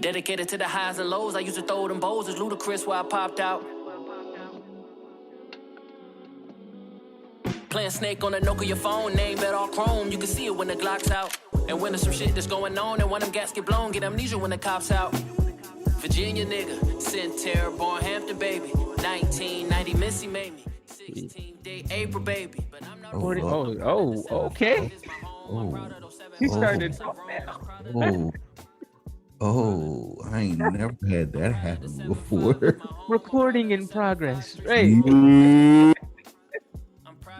Dedicated to the highs and lows. I used to throw them bows. It's ludicrous where I popped out. Playing Snake on the Nokia phone, name it all chrome. You can see it when the Glock's out. And when there's some shit that's going on, and when them gas get blown, get amnesia when the cops out. Virginia nigga, sent terror, born Hampton baby. 1990 Missy made me. 16th day April baby. But I'm not Okay. He started to talk now. I ain't never had that happen before. Recording in progress. Right.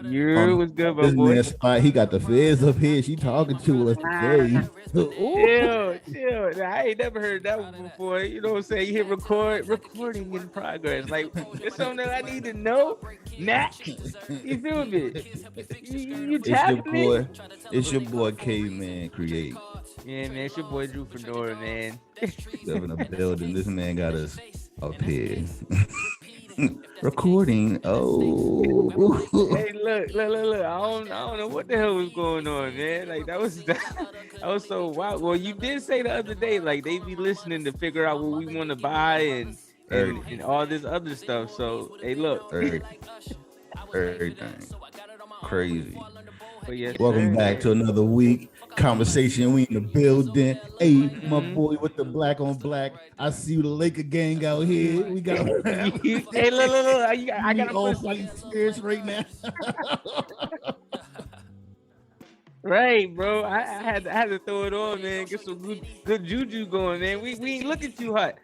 You was good, my boy. Spot, he got the feds up here. She talking to us today. Chill. I ain't never heard that one before. You know what I'm saying? You hit recording in progress. Like, it's something that I need to know. Mac, you feel me? You tapping me? It's your boy Caveman Create. Yeah, man, it's your boy Drew Fedora, man. Live in a building. This man got us up here. Recording. Hey, look. I don't know what the hell was going on, man. Like that was so wild. Well, you did say the other day, like they be listening to figure out what we want to buy and all this other stuff. So hey, look. Everything. Crazy. But yes, welcome back to another week. Conversation, we in the building. Hey, my boy with the black on black. I see you, the Laker gang out here. We got. Hey, look. I got all fighting spirits right now. Right, bro. I had to throw it on, man. Get some good juju going, man. We ain't looking too hot.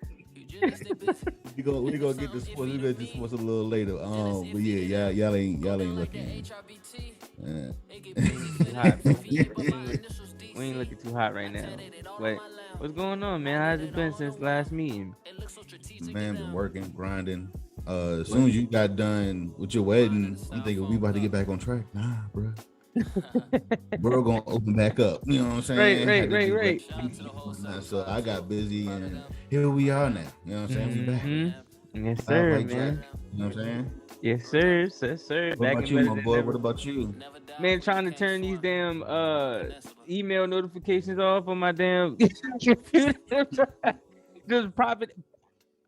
we gonna get this sports. We gonna get this sports a little later. But yeah, y'all ain't looking. We ain't looking too hot right now. But what's going on, man? How's it been since last meeting? Man, been working, grinding. As soon as you got done with your wedding, I'm thinking we about to get back on track. Nah, bro. We're gonna open back up. You know what I'm saying? Right. So I got busy, and here we are now. You know what I'm saying? We back. Yes, sir, man. Jack. You know what I'm saying? Yes, sir. What about you, my boy? What about you? Man, trying to turn these damn email notifications off on my damn computer. Just profit.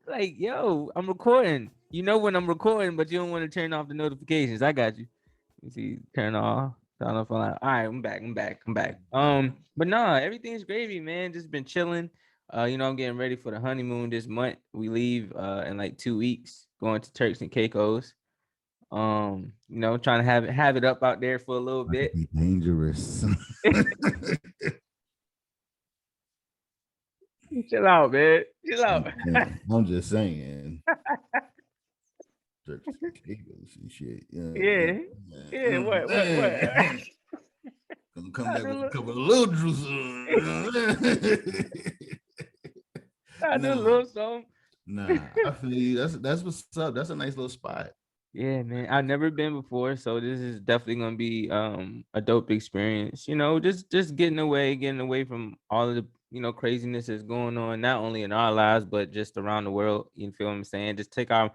Like, yo, I'm recording. You know when I'm recording, but you don't want to turn off the notifications. I got you. You see, turn off. All right, I'm back. But nah, everything's gravy, man. Just been chilling. I'm getting ready for the honeymoon this month. We leave in like 2 weeks, going to Turks and Caicos. Trying to have it up out there for a little bit. Be dangerous. Chill out, man. Chill out. I'm just saying. Turks and Caicos and shit. Yeah. What? Gonna come back with a couple of little juices. I do a little something. Nah, I feel you. That's what's up. That's a nice little spot. Yeah, man. I've never been before, so this is definitely gonna be a dope experience. Just getting away from all of the craziness that's going on, not only in our lives but just around the world. You feel what I'm saying? Just take our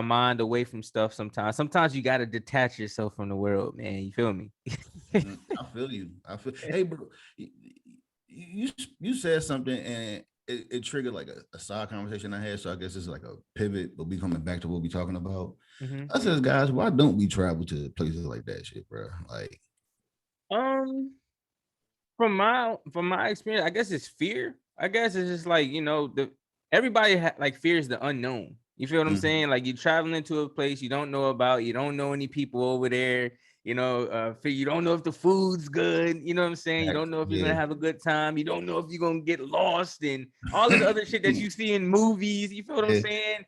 mind away from stuff sometimes. Sometimes you gotta detach yourself from the world, man. You feel me? I feel you. Hey, bro, you said something and it triggered like a side conversation I had. So I guess it's like a pivot, but we coming back to what we talking about. Mm-hmm. I said, guys, why don't we travel to places like that shit, bro? Like, from my experience, I guess it's fear. I guess it's just like everybody fears the unknown. You feel what I'm saying? Like you're traveling to a place you don't know about, you don't know any people over there. You don't know if the food's good. You know what I'm saying? You don't know if you're gonna have a good time. You don't know if you're gonna get lost and all this other shit that you see in movies. You feel what I'm saying?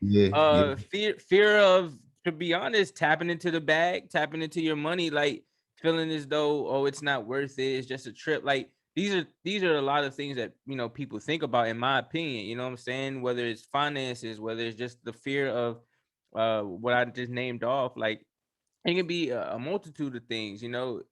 Fear of, to be honest, tapping into the bag, tapping into your money, like feeling as though, it's not worth it. It's just a trip. Like these are a lot of things that people think about, in my opinion. You know what I'm saying? Whether it's finances, whether it's just the fear of what I just named off, like. It can be a multitude of things,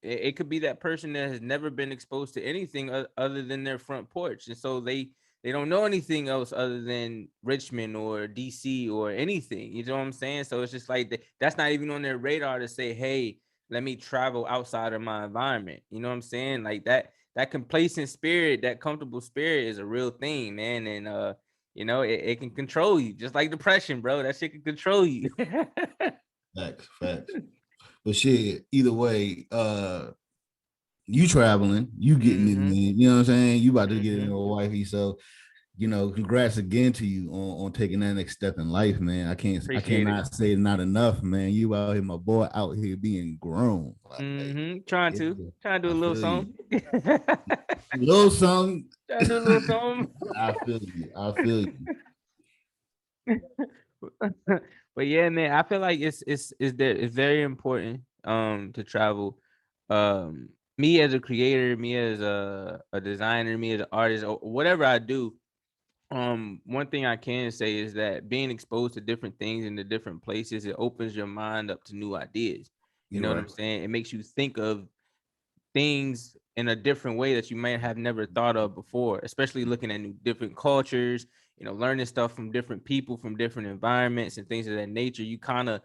it could be that person that has never been exposed to anything other than their front porch. And so they don't know anything else other than Richmond or DC or anything. You know what I'm saying? So it's just like that's not even on their radar to say, hey, let me travel outside of my environment. You know what I'm saying? Like that complacent spirit, that comfortable spirit is a real thing, man. And you know, it can control you, just like depression, bro. That shit can control you. Facts. But shit, either way, you traveling, you getting it in, you know what I'm saying? You about to get in with a wifey. So, you know, congrats again to you on taking that next step in life, man. I cannot say it not enough, man. You out here, my boy, out here being grown. Like, Trying to do a little something. A little something. Trying to do a little something. I feel you. But yeah, man, I feel like it's very important to travel. Me as a creator, me as a designer, me as an artist, or whatever I do, one thing I can say is that being exposed to different things in the different places, it opens your mind up to new ideas. You know what I'm saying? It makes you think of things in a different way that you might have never thought of before, especially looking at different cultures, you know, learning stuff from different people, from different environments and things of that nature. You kind of,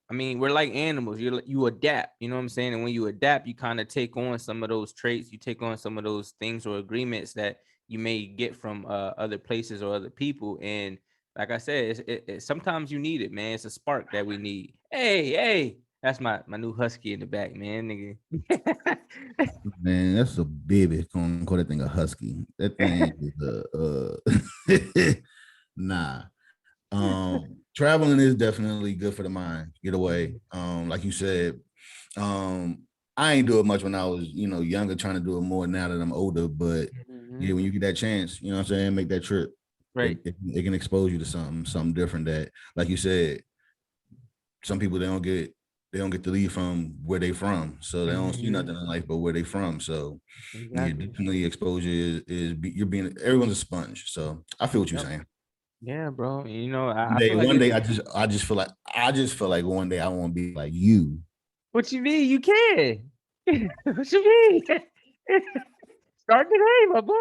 I mean, we're like animals. You adapt, you know what I'm saying? And when you adapt, you kind of take on some of those traits, you take on some of those things or agreements that you may get from other places or other people. And like I said, sometimes you need it, man. It's a spark that we need. Hey, that's my new husky in the back, man, nigga. Man, that's a baby. Call that thing a husky. That thing is nah. Traveling is definitely good for the mind. Get away. Like you said, I ain't do it much when I was, you know, younger, trying to do it more now that I'm older. But yeah, when you get that chance, you know what I'm saying, make that trip. Right. It can expose you to something different that, like you said, some people they don't get to leave from where they from. So they don't see nothing in life but where they from. So yeah, definitely exposure is you're being, everyone's a sponge. So I feel what you're saying. Yeah, bro. You know, one day I just feel like one day I want to be like you. What you mean? You can. What you mean? Start today, my boy.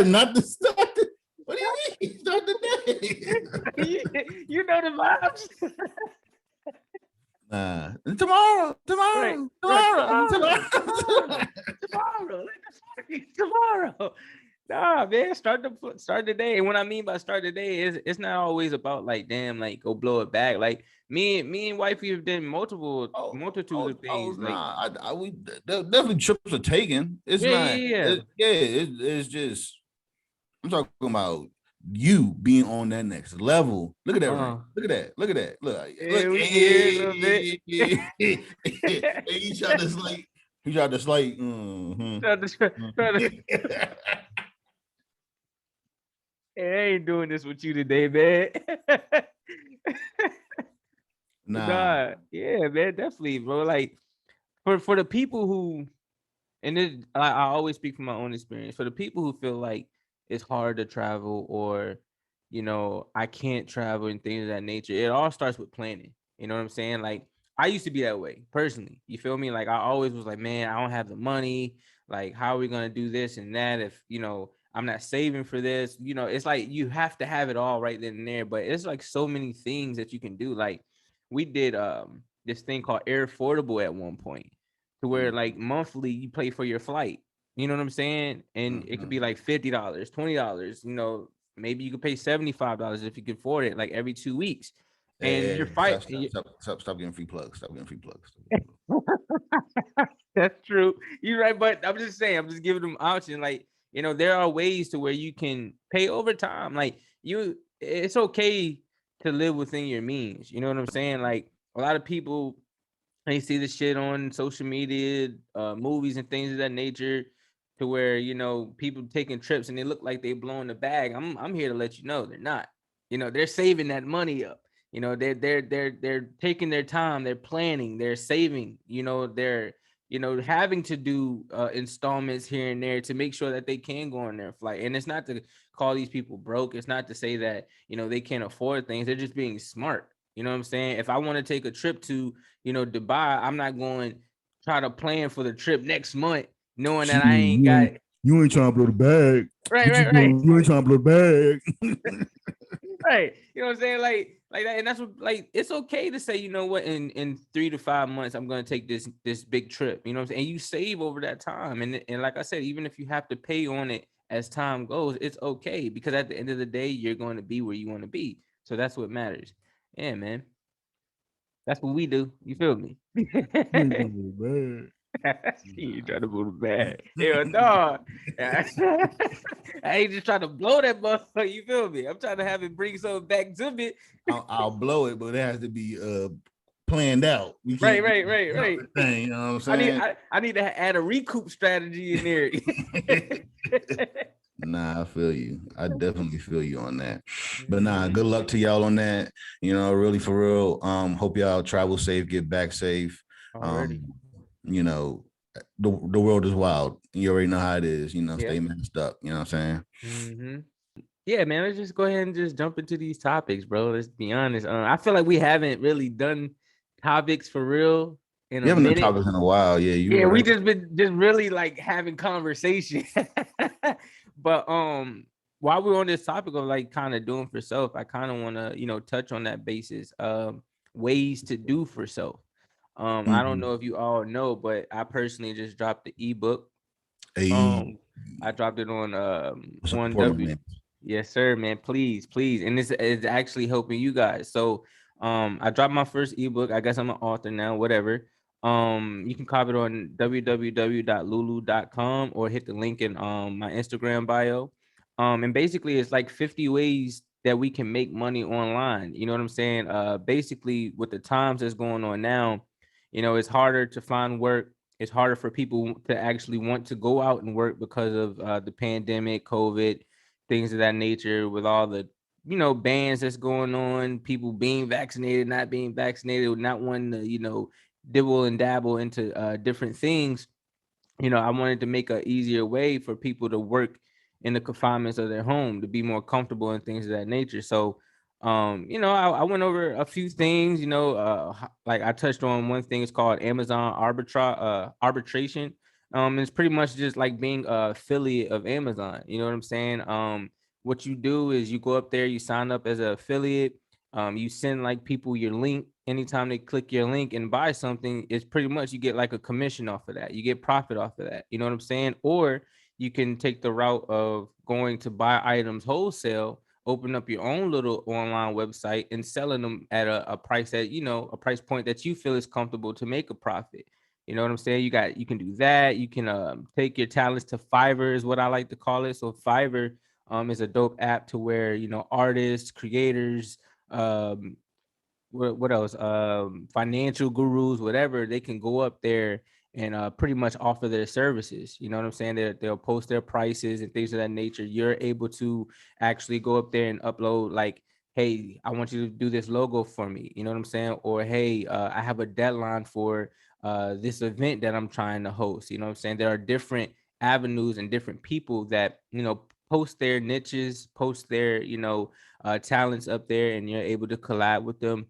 Not to start. What do you mean? Start today. You know the vibes. Tomorrow. Nah, man, start the day. And what I mean by start the day is it's not always about like, damn, like go blow it back. Like me and wifey have done multitudes of things. We definitely trips are taken. It's it's just, I'm talking about you being on that next level. Look at that ring. Look at that. Look. He tried to slate. Hey, I ain't doing this with you today, man. Nah, yeah, man, definitely, bro. Like for the people who, and I always speak from my own experience. For the people who feel like it's hard to travel, or you know, I can't travel and things of that nature, it all starts with planning. You know what I'm saying? Like I used to be that way personally. You feel me? Like I always was like, man, I don't have the money. Like, how are we gonna do this and that if you know I'm not saving for this? You know, it's like you have to have it all right then and there. But it's like so many things that you can do. Like we did this thing called Air Affordable at one point, to where like monthly you pay for your flight. You know what I'm saying? And it could be like $50, $20. You know, maybe you could pay $75 if you can afford it, like every 2 weeks. And your fight. Stop getting free plugs. Stop getting free plugs. That's true. You're right, but I'm just saying, I'm just giving them option. Like, you know, there are ways to where you can pay overtime. Like it's okay to live within your means. You know what I'm saying? Like a lot of people, they see this shit on social media, movies and things of that nature, to where, you know, people taking trips and they look like they blowing the bag. I'm here to let you know they're not. You know, they're saving that money up. You know, they're taking their time, they're planning, they're saving, you know, they're, you know, having to do installments here and there to make sure that they can go on their flight. And it's not to call these people broke. It's not to say that, you know, they can't afford things. They're just being smart. You know what I'm saying? If I want to take a trip to, you know, Dubai, I'm not going to try to plan for the trip next month, knowing that I ain't got. You ain't trying to blow the bag. Right. You ain't trying to blow the bag. Right. You know what I'm saying? Like that. And that's what, like, it's okay to say, you know what, in 3 to 5 months, I'm gonna take this big trip. You know what I'm saying? And you save over that time. And like I said, even if you have to pay on it as time goes, it's okay, because at the end of the day, you're going to be where you want to be. So that's what matters. Yeah, man. That's what we do. You feel me? You trying to move the bag. Hell no. I ain't just trying to blow that motherfucker. You feel me? I'm trying to have it bring something back to me. I'll blow it, but it has to be planned out. We Right. can't thing, you know what I'm saying? I need to add a recoup strategy in there. Nah, I feel you. I definitely feel you on that. But nah, good luck to y'all on that. You know, really for real. Hope y'all travel safe, get back safe. Already. You know, the world is wild. You already know how it is. You know, stay messed up. You know what I'm saying? Yeah, man. Let's just go ahead and just jump into these topics, bro. Let's be honest. I feel like we haven't really done topics for real in You a haven't done minute. topics in a while. Yeah, Yeah, we just been really like having conversation. But while we're on this topic of like kind of doing for self, I kind of want to, you know, touch on that basis. Ways to do for self. I don't know if you all know, but I personally just dropped the ebook. I dropped it on W. Yes, sir, man. Please. And this is actually helping you guys. So I dropped my first ebook. I guess I'm an author now, whatever. You can copy it on www.lulu.com or hit the link in my Instagram bio. And basically it's like 50 ways that we can make money online. You know what I'm saying? Basically with the times that's going on now, you know, it's harder to find work. It's harder for people to actually want to go out and work because of the pandemic, COVID, things of that nature, with all the, you know, bans that's going on, people being vaccinated, not being vaccinated, not wanting to, you know, dibble and dabble into different things. You know, I wanted to make an easier way for people to work in the confinements of their home, to be more comfortable and things of that nature. So you know, I went over a few things, you know, like I touched on one thing. It's called Amazon arbitration. It's pretty much just like being a affiliate of Amazon. You know what I'm saying? What you do is you go up there, you sign up as an affiliate. You send like people your link. Anytime they click your link and buy something, it's pretty much you get like a commission off of that. You get profit off of that. You know what I'm saying? Or you can take the route of going to buy items wholesale, open up your own little online website and selling them at a price that, you know, a price point that you feel is comfortable to make a profit. You know what I'm saying? You can do that. You can take your talents to Fiverr, is what I like to call it. So Fiverr is a dope app to where, you know, artists, creators, what else, financial gurus, whatever, they can go up there and pretty much offer their services. You know what I'm saying? They'll post their prices and things of that nature. You're able to actually go up there and upload like, hey, I want you to do this logo for me. You know what I'm saying? Or hey, I have a deadline for this event that I'm trying to host. You know what I'm saying? There are different avenues and different people that, you know, post their niches, post their, you know, talents up there, and you're able to collab with them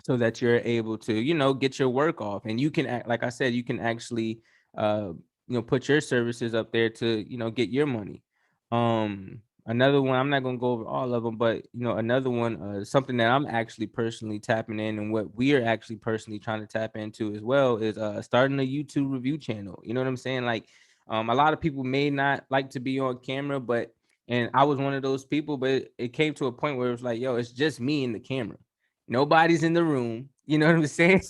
so that you're able to, you know, get your work off. And you can like I said, you can actually you know, put your services up there to, you know, get your money. Another one, I'm not going to go over all of them, but you know, another one, something that I'm actually personally tapping in, and what we are actually personally trying to tap into as well, is starting a YouTube review channel. You know what I'm saying? Like a lot of people may not like to be on camera, but and I was one of those people, but it came to a point where it was like, yo, it's just me in the camera. Nobody's in the room. You know what I'm saying?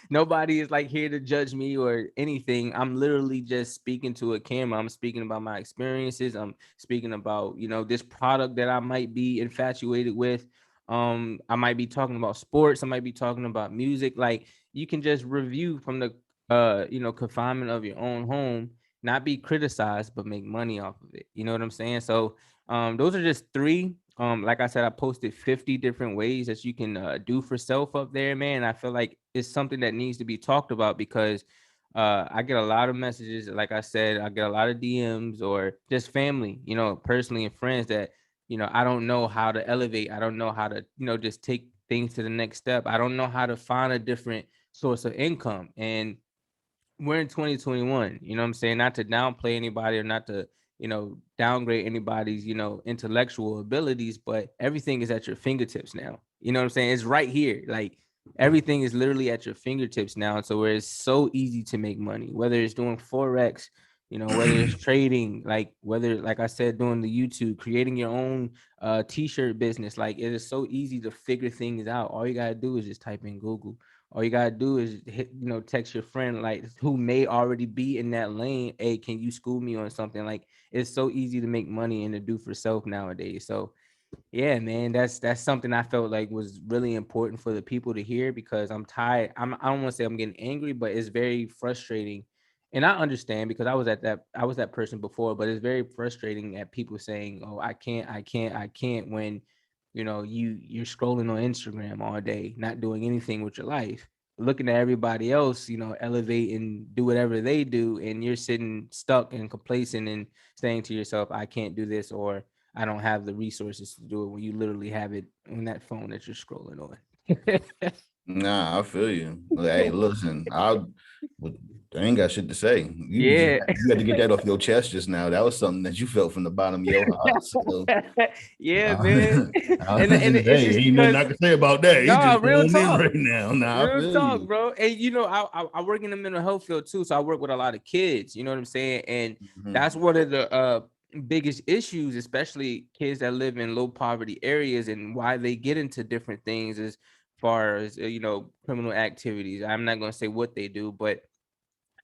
Nobody is like here to judge me or anything. I'm literally just speaking to a camera. I'm speaking about my experiences. I'm speaking about, you know, this product that I might be infatuated with. I might be talking about sports. I might be talking about music. Like, you can just review from the you know, confinement of your own home, not be criticized, but make money off of it. You know what I'm saying? So those are just three. Like I said, I posted 50 different ways that you can do for self up there, man. I feel like it's something that needs to be talked about, because I get a lot of messages. Like I said, I get a lot of DMs or just family, you know, personally, and friends that, you know, I don't know how to elevate. I don't know how to, you know, just take things to the next step. I don't know how to find a different source of income. And we're in 2021, you know what I'm saying? Not to downplay anybody or not to, downgrade anybody's, intellectual abilities, but everything is at your fingertips now. You know what I'm saying? It's right here. Like everything is literally at your fingertips now. So where it's so easy to make money, whether it's doing Forex, whether it's trading, like I said, doing the YouTube, creating your own t-shirt business. Like it is so easy to figure things out. All you gotta do is just type in Google. All you gotta do is hit, text your friend like who may already be in that lane. Hey, can you school me on something? Like it's so easy to make money and to do for self nowadays. So yeah, man, that's something I felt like was really important for the people to hear, because I'm tired. I don't want to say I'm getting angry, but it's very frustrating. And I understand, because I was that person before, but it's very frustrating at people saying, "Oh, I can't," when you're scrolling on Instagram all day, not doing anything with your life, looking at everybody else, elevate and do whatever they do, and you're sitting stuck and complacent and saying to yourself, "I can't do this," or "I don't have the resources to do it," when you literally have it on that phone that you're scrolling on. Nah, I feel you. Hey, listen, I ain't got shit to say. Yeah. You had to get that off your chest just now. That was something that you felt from the bottom of your heart. So, Yeah, man. And it's hey, ain't nothing because, I can say about that. He no, just real going in talk. right now. Nah, I Real feel talk, you. bro. And I work in the mental health field too, so I work with a lot of kids. You know what I'm saying? And that's one of the biggest issues, especially kids that live in low poverty areas, and why they get into different things as far as criminal activities. I'm not gonna say what they do, but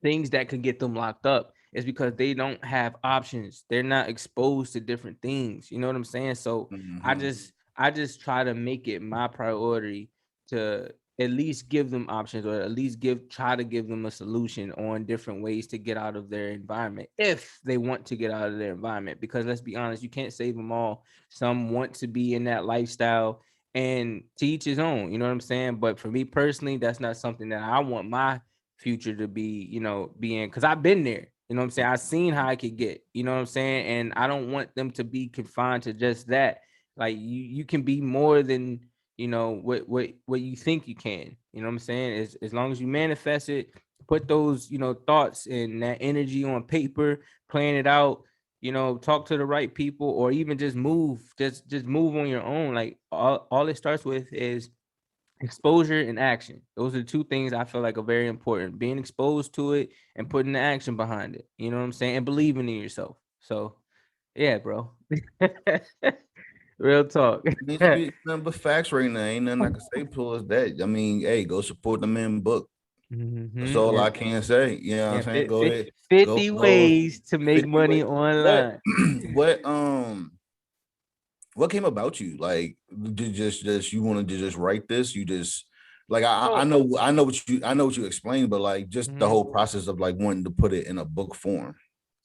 things that could get them locked up is because they don't have options. They're not exposed to different things. You know what I'm saying? So I just try to make it my priority to at least give them options, or at least try to give them a solution on different ways to get out of their environment, if they want to get out of their environment. Because let's be honest, you can't save them all. Some want to be in that lifestyle, and to each his own. You know what I'm saying? But for me personally, that's not something that I want my future to be, being, because I've been there. You know what I'm saying? I've seen how I could get, you know what I'm saying? And I don't want them to be confined to just that. Like you can be more than, what you think you can. You know what I'm saying? As long as you manifest it, put those, thoughts and that energy on paper, plan it out, talk to the right people, or even just move on your own. Like all it starts with is exposure and action. Those are the two things I feel like are very important: being exposed to it and putting the action behind it. You know what I'm saying? And believing in yourself. So yeah, bro. Real talk. Needs to be nothing but facts right now. Ain't nothing I can say towards that. I mean, hey, go support the man book. That's all I can say. You know what I'm Yeah, saying? Go ahead. 50 Go ways to make 50 money ways. What online. what what came about you? Like, just you wanted to just write this? You just like I So, know what you explained, but like just the whole process of like wanting to put it in a book form.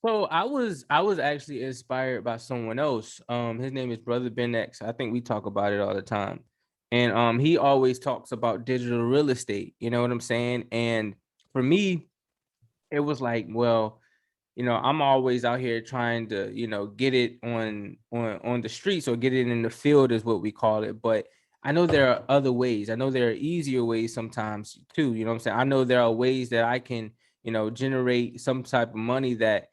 So I was actually inspired by someone else. His name is Brother Ben X. I think we talk about it all the time. And he always talks about digital real estate. You know what I'm saying? And for me, it was like, well, I'm always out here trying to, get it on the streets, or get it in the field is what we call it. But I know there are other ways. I know there are easier ways sometimes too. You know what I'm saying? I know there are ways that I can, generate some type of money that,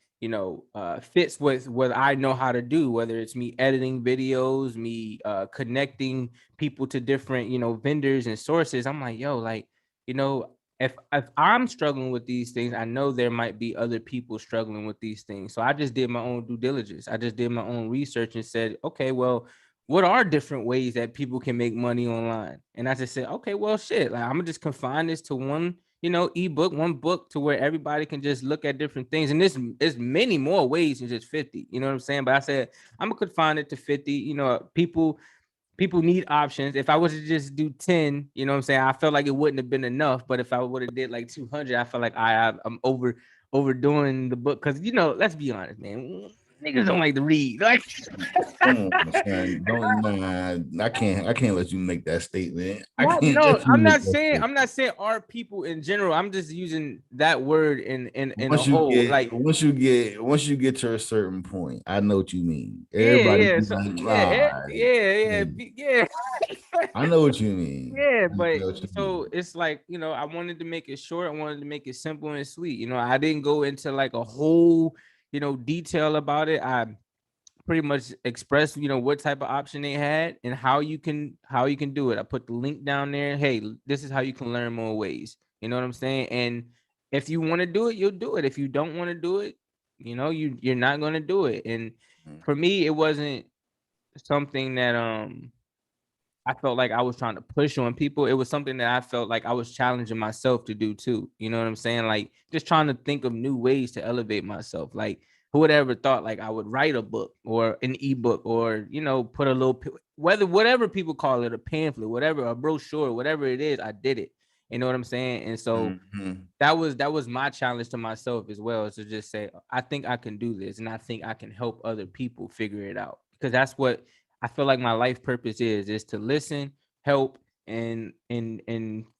fits with what I know how to do, whether it's me editing videos, me connecting people to different, vendors and sources. I'm like, yo, like, you know, if I'm struggling with these things, I know there might be other people struggling with these things. So I just did my own due diligence. I just did my own research and said, okay, well, what are different ways that people can make money online? And I just said, okay, well, shit, like I'm gonna just confine this to one, ebook, one book, to where everybody can just look at different things. And there's many more ways than just 50. You know what I'm saying? But I said I'm gonna confine it to 50. People need options. If I was to just do 10, you know what I'm saying, I felt like it wouldn't have been enough. But if I would have did like 200, I felt like I'm overdoing the book. Because, let's be honest, man, niggas don't like to read. Like, Come on, son. Don't I can't let you make that statement. I what? can't No, let you make that statement. I'm not saying our people in general. I'm just using that word in a Once you whole. get Like, once you get to a certain point, I know what you mean. yeah, Everybody yeah. be So like, yeah, ah, yeah, yeah. I know what you mean. Yeah, I but know what you so mean. it's like, I wanted to make it short. I wanted to make it simple and sweet. I didn't go into like a whole, detail about it. I pretty much expressed, what type of option they had and how you can do it. I put the link down there. Hey, this is how you can learn more ways. You know what I'm saying? And if you want to do it, you'll do it. If you don't want to do it, you're not going to do it. And for me, it wasn't something that I felt like I was trying to push on people. It was something that I felt like I was challenging myself to do too. You know what I'm saying? Like just trying to think of new ways to elevate myself. Like who would ever thought like I would write a book or an ebook or put a little whatever people call it, a pamphlet, whatever, a brochure, whatever it is, I did it. You know what I'm saying? And so that was my challenge to myself as well, is to just say, I think I can do this and I think I can help other people figure it out. Because that's what I feel like my life purpose is to listen, help, and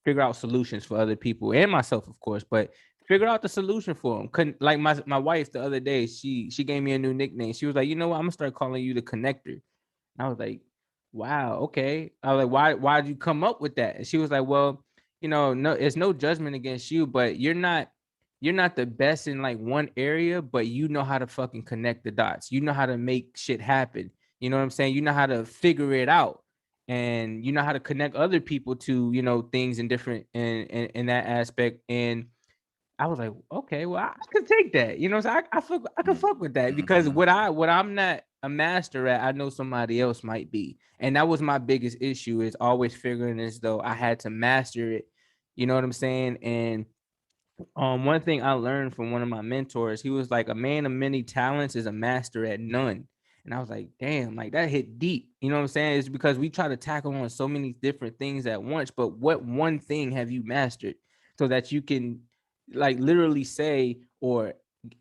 figure out solutions for other people and myself, of course, but figure out the solution for them. Couldn't like my wife the other day, she gave me a new nickname. She was like, you know what, I'm gonna start calling you the connector. And I was like, wow, okay. I was like, why'd you come up with that? And she was like, well, no, it's no judgment against you, but you're not the best in like one area, but you know how to fucking connect the dots. You know how to make shit happen. You know what I'm saying? You know how to figure it out, and you know how to connect other people to, things in different in that aspect. And I was like, okay, well, I could take that. So I can fuck with that, because what I'm not a master at, I know somebody else might be. And that was my biggest issue, is always figuring as though I had to master it. You know what I'm saying? And one thing I learned from one of my mentors, he was like, a man of many talents is a master at none. And I was like, damn, like that hit deep. You know what I'm saying? It's because we try to tackle on so many different things at once, but what one thing have you mastered so that you can like literally say or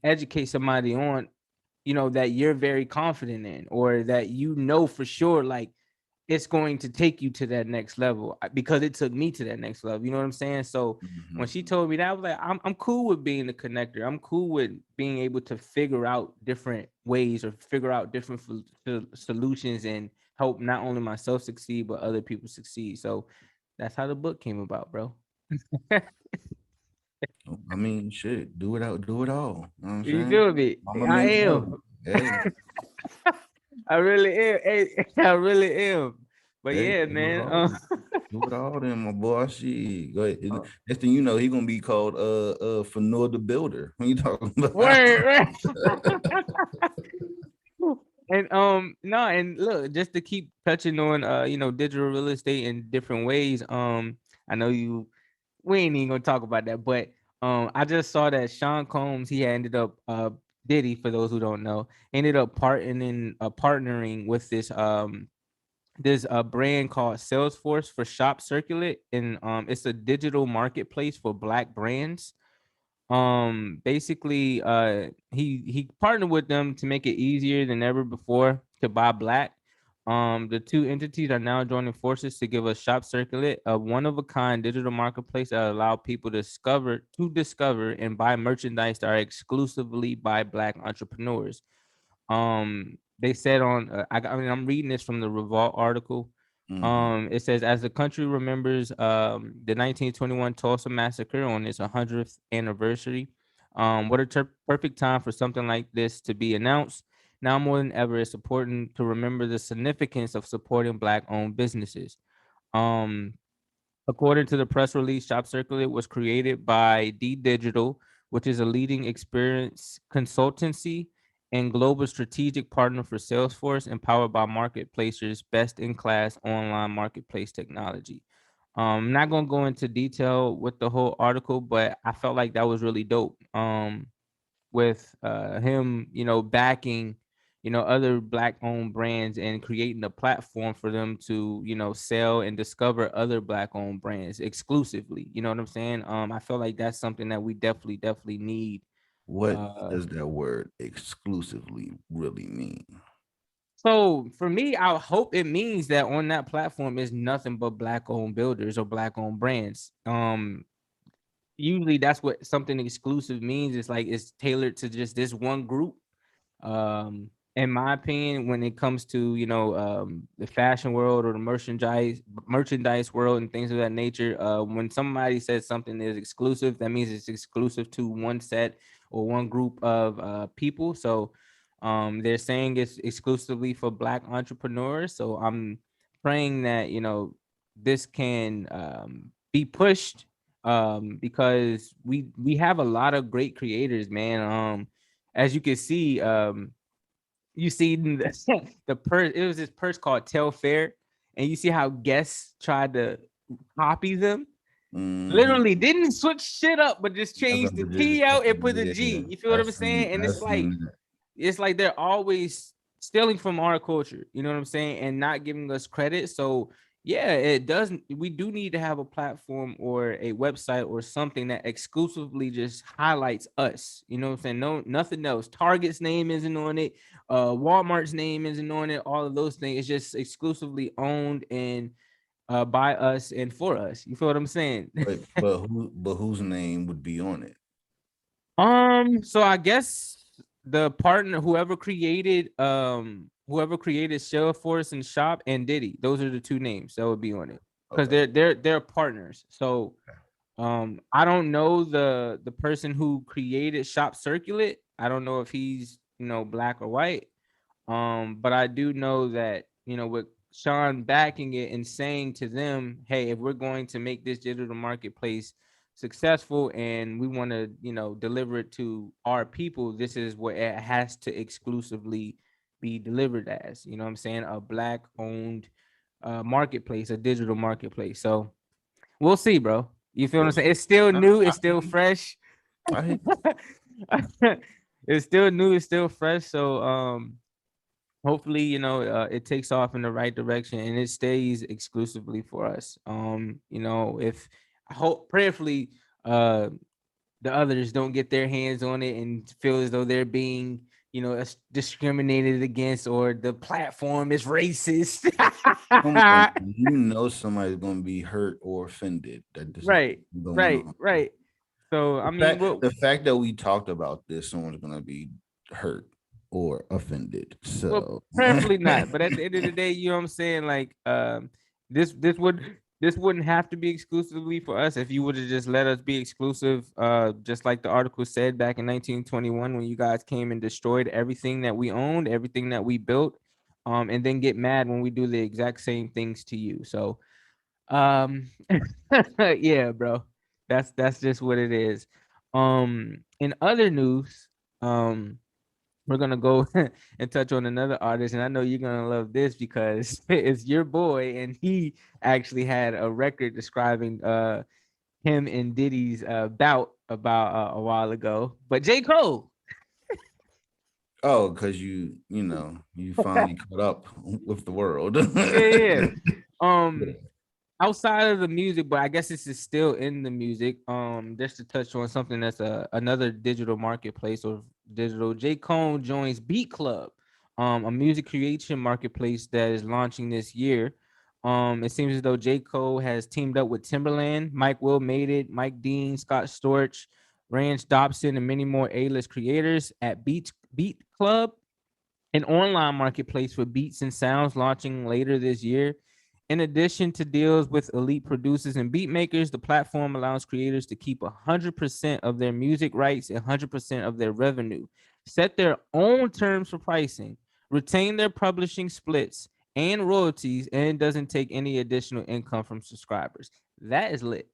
educate somebody on, that you're very confident in, or that for sure, like it's going to take you to that next level, because it took me to that next level. You know what I'm saying? So when she told me that, I was like, I'm cool with being the connector. I'm cool with being able to figure out different ways or figure out different solutions and help not only myself succeed, but other people succeed. So that's how the book came about, bro. I mean, shit, do it all. You know what I'm You saying? feel me? I'm a I mentor. am. Hey, I really am. Hey, I really am. But hey, yeah, do it man. all. Do it all then, my boy. Shit. Go ahead. Next thing you know, he gonna be called Fanor the Builder. When you talking about Word, right. And no, and look, just to keep touching on digital real estate in different ways. I know we ain't even gonna talk about that, but I just saw that Sean Combs, he ended up Diddy, for those who don't know, ended up partnering with this brand called Salesforce for Shop Circulate, and it's a digital marketplace for Black brands. Basically, he partnered with them to make it easier than ever before to buy Black. The two entities are now joining forces to give us Shop Circulate, a one-of-a-kind digital marketplace that allow people to discover and buy merchandise that are exclusively by Black entrepreneurs. They said on I'm reading this from the Revolt article. It says, as the country remembers the 1921 Tulsa massacre on its 100th anniversary, what a perfect time for something like this to be announced. Now more than ever, it's important to remember the significance of supporting Black-owned businesses. Um, According to the press release, Shop Circulate was created by D Digital, which is a leading experience consultancy and global strategic partner for Salesforce, empowered by marketplaces, best in class online marketplace technology. I'm not gonna go into detail with the whole article, but I felt like that was really dope. With him, backing, other Black owned brands and creating a platform for them to, sell and discover other Black owned brands exclusively. You know what I'm saying? I feel like that's something that we definitely need. what Uh, does that word exclusively really mean? so for me, I hope it means that on that platform is nothing but Black owned builders or Black owned brands. Usually that's what something exclusive means. It's like it's tailored to just this one group. in my opinion, when it comes to the fashion world or the merchandise world and things of that nature, when somebody says something is exclusive, that means it's exclusive to one set or one group of people. So they're saying it's exclusively for Black entrepreneurs. So I'm praying that this can be pushed, because we have a lot of great creators, man. As you can see, you see the purse. It was this purse called Telfair, and you see how guests tried to copy them. Literally didn't switch shit up, but just changed the T out and put the G. You feel what I'm saying? And it's like they're always stealing from our culture. You know what I'm saying? And not giving us credit. So yeah, it doesn't. We do need to have a platform or a website or something that exclusively just highlights us. You know what I'm saying? No, nothing else. Target's name isn't on it. Walmart's name isn't on it. All of those things. It's just exclusively owned and by us and for us. You feel what I'm saying? but whose name would be on it? So I guess the partner, whoever created Salesforce and Shop and Diddy, those are the two names that would be on it, because they're partners. So I don't know the person who created Shop Circulate. I don't know if he's Black or white. But I do know that with Sean backing it and saying to them, hey, if we're going to make this digital marketplace successful and we want to deliver it to our people, this is what it has to exclusively be delivered as. You know what I'm saying? A Black owned marketplace, a digital marketplace. So we'll see, bro. You feel what I'm saying? It's still new, it's still fresh. It's still new, it's still fresh. So hopefully it takes off in the right direction and it stays exclusively for us. If I hope prayerfully the others don't get their hands on it and feel as though they're being discriminated against or the platform is racist. Somebody's gonna be hurt or offended that this right is going on. right. So the fact that we talked about this, someone's gonna be hurt or offended. So prayerfully not. But at the end of the day, you know what I'm saying? Like this wouldn't have to be exclusively for us if you would have just let us be exclusive, just like the article said back in 1921 when you guys came and destroyed everything that we owned, everything that we built, and then get mad when we do the exact same things to you. So yeah, bro. That's just what it is. In other news, we're gonna go and touch on another artist, and I know you're gonna love this because it's your boy, and he actually had a record describing him and Diddy's bout about a while ago. But J. Cole. Oh, because you finally caught up with the world. yeah. Outside of the music, but I guess this is still in the music. Just to touch on something that's another digital marketplace or digital. J. Cole joins Beat Club, a music creation marketplace that is launching this year. It seems as though J. Cole has teamed up with Timberland, Mike Will Made It, Mike Dean, Scott Storch, Ranch Dobson, and many more A-list creators at Beat Club, an online marketplace for beats and sounds launching later this year. In addition to deals with elite producers and beat makers, the platform allows creators to keep 100% of their music rights and 100% of their revenue, set their own terms for pricing, retain their publishing splits and royalties, and doesn't take any additional income from subscribers. That is lit.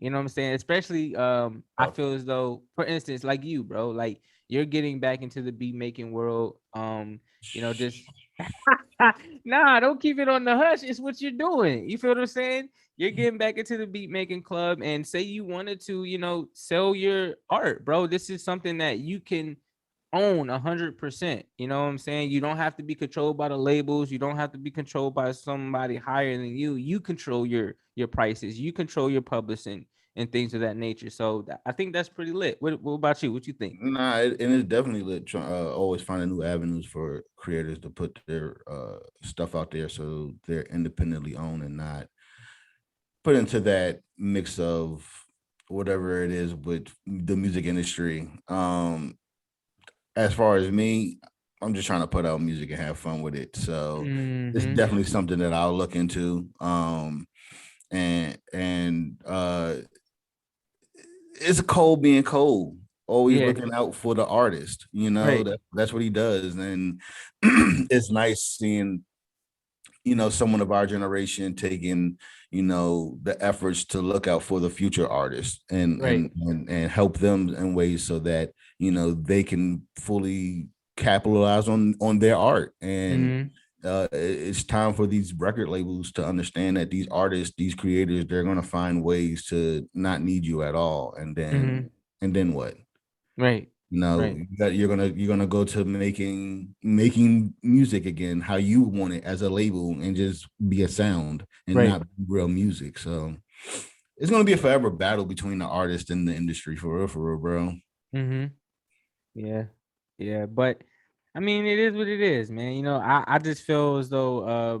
You know what I'm saying? Especially, I feel as though, for instance, like you, bro, like you're getting back into the beat making world. Just nah, don't keep it on the hush. It's what you're doing. You feel what I'm saying? You're getting back into the beat making club, and say you wanted to, sell your art, bro. This is something that you can own 100%. You know what I'm saying? You don't have to be controlled by the labels. You don't have to be controlled by somebody higher than you. You control your prices. You control your publishing and things of that nature. So I think that's pretty lit. What about you? What you think? Nah, and it's definitely lit. Always finding new avenues for creators to put their stuff out there, so they're independently owned and not put into that mix of whatever it is with the music industry. As far as me, I'm just trying to put out music and have fun with it. So it's Mm-hmm. definitely something that I'll look into. And it's cold being cold. Always Yeah. looking out for the artist. You know, Right. that's what he does. And it's nice seeing, someone of our generation taking, the efforts to look out for the future artists and Right. help them in ways so that, they can fully capitalize on their art. And Mm-hmm. it's time for these record labels to understand that these artists, these creators, they're going to find ways to not need you at all. Mm-hmm. And then what? Right. Right. You're gonna go to making music again how you want it as a label and just be a sound and Right. not real music. So it's gonna be a forever battle between the artist and the industry, for real, bro. Mm-hmm. Yeah. Yeah. But I mean, it is what it is, man. I just feel as though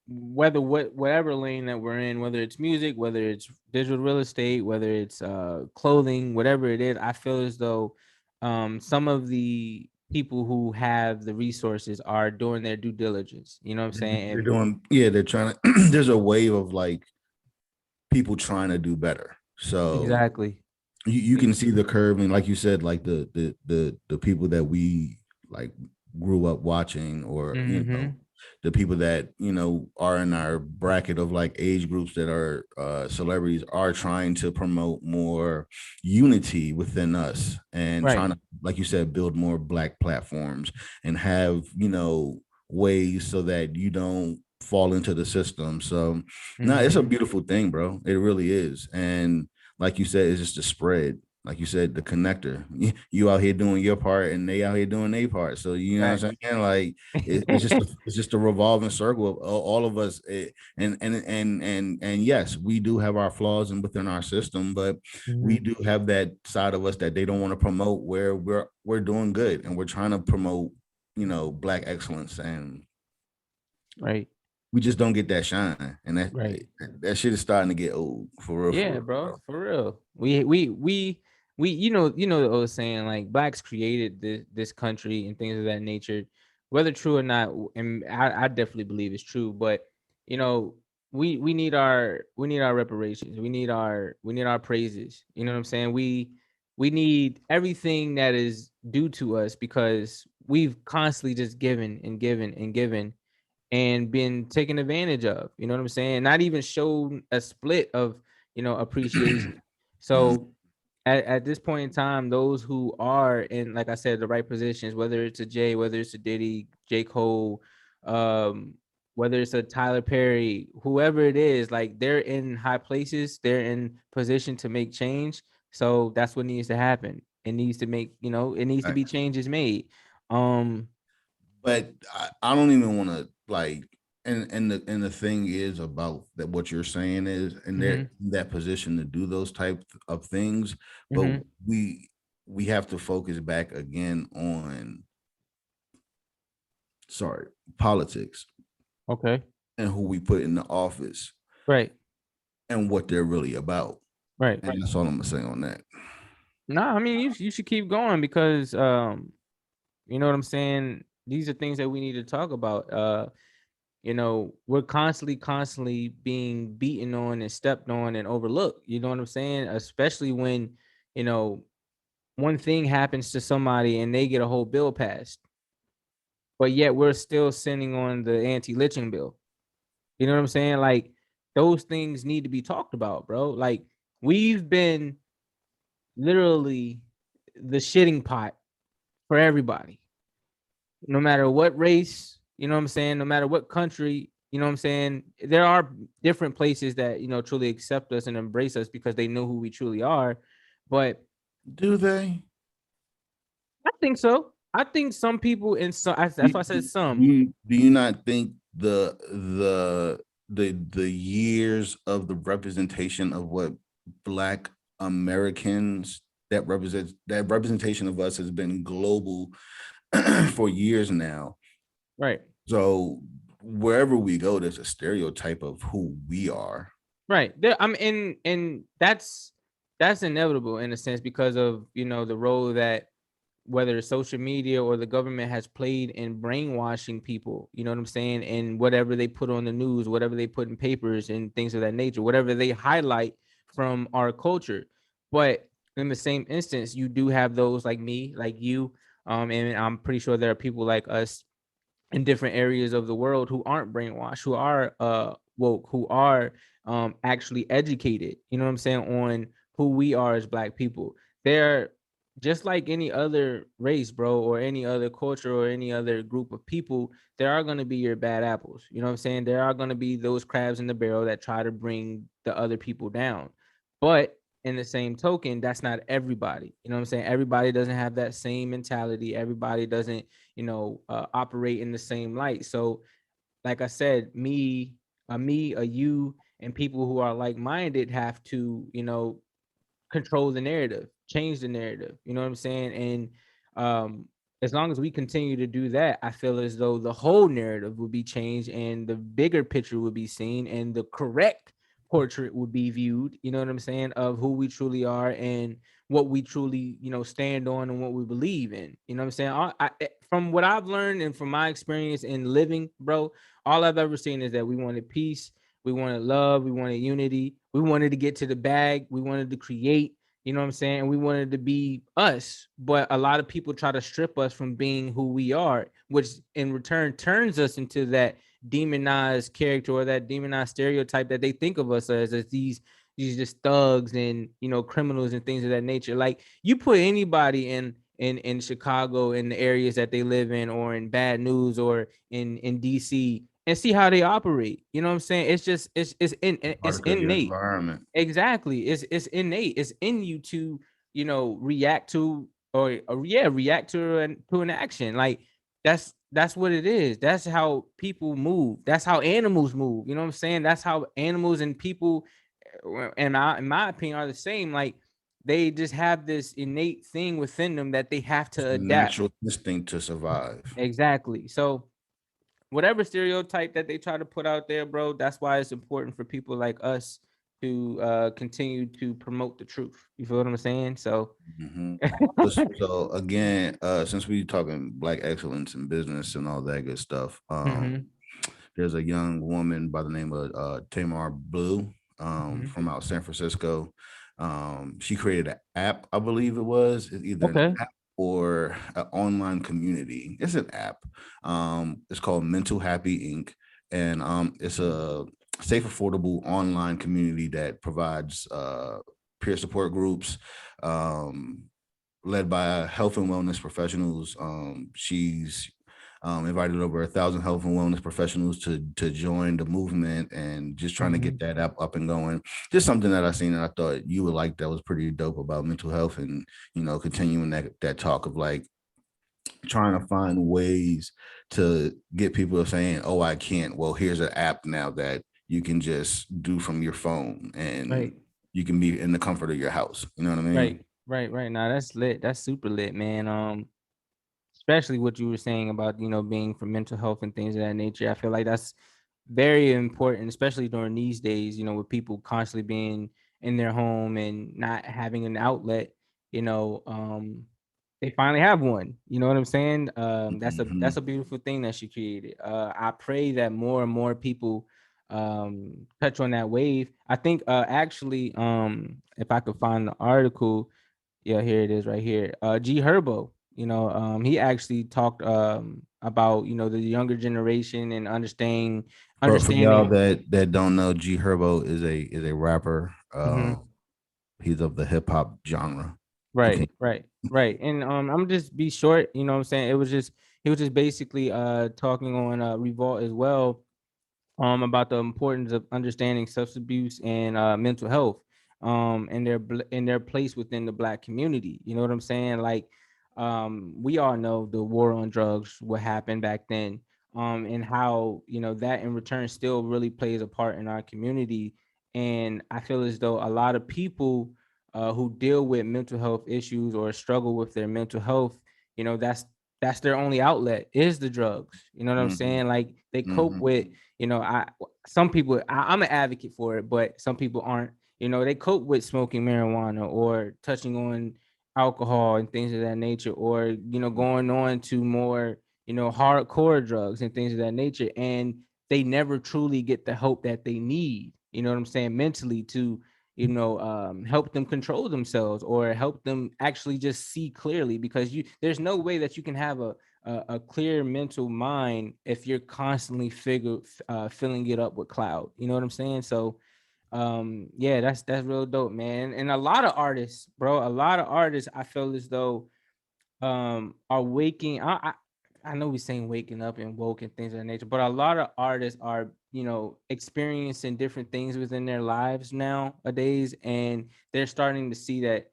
whatever lane that we're in, whether it's music, whether it's digital real estate, whether it's clothing, whatever it is, I feel as though some of the people who have the resources are doing their due diligence. You know what I'm saying? They're And doing, yeah, they're trying to. There's a wave of like people trying to do better. So exactly. you can see the curve, and like you said, like the people that we like grew up watching, or Mm-hmm. the people that are in our bracket of like age groups that are celebrities are trying to promote more unity within us and Right. trying to, like you said, build more Black platforms and have ways so that you don't fall into the system. So no, it's a Mm-hmm. beautiful thing, bro. It really is. And like you said, it's just a spread. Like you said, the connector. You out here doing your part, and they out here doing their part. So you know what Right. I'm saying? Like it's just a revolving circle of all of us. And yes, we do have our flaws and within our system, but we Mm-hmm. do have that side of us that they don't want to promote, where we're doing good and we're trying to promote, Black excellence, and Right. we just don't get that shine, and that Right. that shit is starting to get old, for real, for Yeah, real, bro, bro. for real. We you know the old saying, like, blacks created this country and things of that nature, whether true or not. And I definitely believe it's true, but you know we need our reparations. We need our praises. You know what I'm saying? We need everything that is due to us because we've constantly just given and given and given and been taken advantage of. You know what I'm saying? Not even shown a split of, appreciation. Mhm. So at this point in time, those who are in, like I said, the right positions, whether it's a Jay, whether it's a Diddy, J. Cole, um, whether it's a Tyler Perry, whoever it is, like, they're in high places, they're in position to make change. So that's what needs to happen. It needs to Right. be changes made. Um, But I don't even want to like, and the thing is about that, what you're saying is, and they're mhm, in that position to do those type of things, but mhm, we have to focus back again on, sorry, politics okay. and who we put in the office Right. and what they're really about. Right. And that's all I'm gonna say on that. No, I mean, you should keep going because you know what I'm saying? These are things that we need to talk about. We're constantly being beaten on and stepped on and overlooked. You know what I'm saying? Especially when, you know, one thing happens to somebody and they get a whole bill passed, but yet we're still sitting on the anti-lynching bill. You know what I'm saying? Like, those things need to be talked about, bro. Like, we've been literally the shitting pot for everybody, no matter what race, you know what I'm saying, no matter what country, you know what I'm saying. There are different places that, truly accept us and embrace us because they know who we truly are. But Do they? I think so. I think some people, in some, Do, that's why I said do, some. do you not think the years of the representation of what Black Americans, that representation of us has been global for years now. Right. So wherever we go, there's a stereotype of who we are. Right. I'm and that's inevitable in a sense because of, the role that whether social media or the government has played in brainwashing people, you know what I'm saying? And whatever they put on the news, whatever they put in papers and things of that nature, whatever they highlight from our culture. But in the same instance, you do have those like me, like you, and I'm pretty sure there are people like us in different areas of the world who aren't brainwashed, who are woke, who are actually educated, you know what I'm saying, on who we are as black people. They're just like any other race, bro, or any other culture or any other group of people. There are going to be your bad apples, you know what I'm saying? There are going to be those crabs in the barrel that try to bring the other people down. But in the same token, that's not everybody, you know what I'm saying? Everybody doesn't have that same mentality. Everybody doesn't, operate in the same light. So, like I said, a you, and people who are like-minded have to, control the narrative, change the narrative. You know what I'm saying? And as long as we continue to do that, I feel as though the whole narrative will be changed and the bigger picture will be seen and the correct portrait would be viewed, you know what I'm saying, of who we truly are and what we truly, stand on and what we believe in. You know what I'm saying? From what I've learned and from my experience in living, bro, all I've ever seen is that we wanted peace, we wanted love, we wanted unity, we wanted to get to the bag, we wanted to create, you know what I'm saying? And we wanted to be us, but a lot of people try to strip us from being who we are, which in return turns us into that demonized character or that demonized stereotype that they think of us as these just thugs and, criminals and things of that nature. Like, you put anybody in Chicago, in the areas that they live in, or in bad news, or in DC, and see how they operate. You know what I'm saying? It's just it's Part of your innate. environment. Exactly. It's innate. It's in you to, react to, react to an action. Like, that's what it is. That's how people move. That's how animals move. You know what I'm saying? That's how animals and people, in my opinion, are the same. Like, they just have this innate thing within them that they have It's to a adapt. natural instinct to survive. Exactly. So whatever stereotype that they try to put out there, bro, that's why it's important for people like us to continue to promote the truth. You feel what I'm saying? So Mhm. So again, since we talking black excellence in business and all that good stuff, mhm, there's a young woman by the name of Tamar Blue, mhm. from out San Francisco. She created an app, I believe it was. It's either an Okay. app or an online community. It's an app. It's called Mental Happy Inc. And it's a safe, affordable online community that provides peer support groups, um, led by health and wellness professionals. She's invited over 1,000 health and wellness professionals to join the movement and just trying to get Mhm. that app up and going. Just something that I seen and I thought you would like that was pretty dope about mental health and continuing that talk of like trying to find ways to get people saying, "Oh, I can't." Well, here's an app now that you can just do from your phone and Right. you can be in the comfort of your house. You know what I mean? Right. Right. Right. Now that's lit. That's super lit, man. Especially what you were saying about, being for mental health and things of that nature. I feel like that's very important, especially during these days, with people constantly being in their home and not having an outlet. you know um they finally have one, you know what I'm saying. That's Mhm. a beautiful thing that she created. I pray that more and more people touch on that wave. I think actually, if I could find the article, yeah, here it is right here. G Herbo, he actually talked about, the younger generation and For y'all understanding. that don't know, G Herbo is a rapper. Mhm. He's of the hip hop genre. Right, Continue. right, right. And I'm just be short, you know what I'm saying? He was just basically talking on Revolt as well, about the importance of understanding substance abuse and mental health, and in their place within the black community. You know what I'm saying? Like, we all know the war on drugs, what happened back then, and how, that in return still really plays a part in our community. And I feel as though a lot of people who deal with mental health issues or struggle with their mental health, that's their only outlet is the drugs. You know what I'm Mhm. saying? Like, they cope Mhm. with, I some people, I'm an advocate for it, but some people aren't. They cope with smoking marijuana or touching on alcohol and things of that nature, or going on to more hardcore drugs and things of that nature, and they never truly get the help that they need, you know what I'm saying, mentally, to help them control themselves or help them actually just see clearly, because there's no way that you can have a clear mental mind if you're constantly filling it up with cloud, you know what I'm saying? So yeah, that's real dope, man. And a lot of artists, bro, I feel as though are waking. I know we're saying waking up and woke and things of that nature, but a lot of artists are experiencing different things within their lives nowadays, and they're starting to see that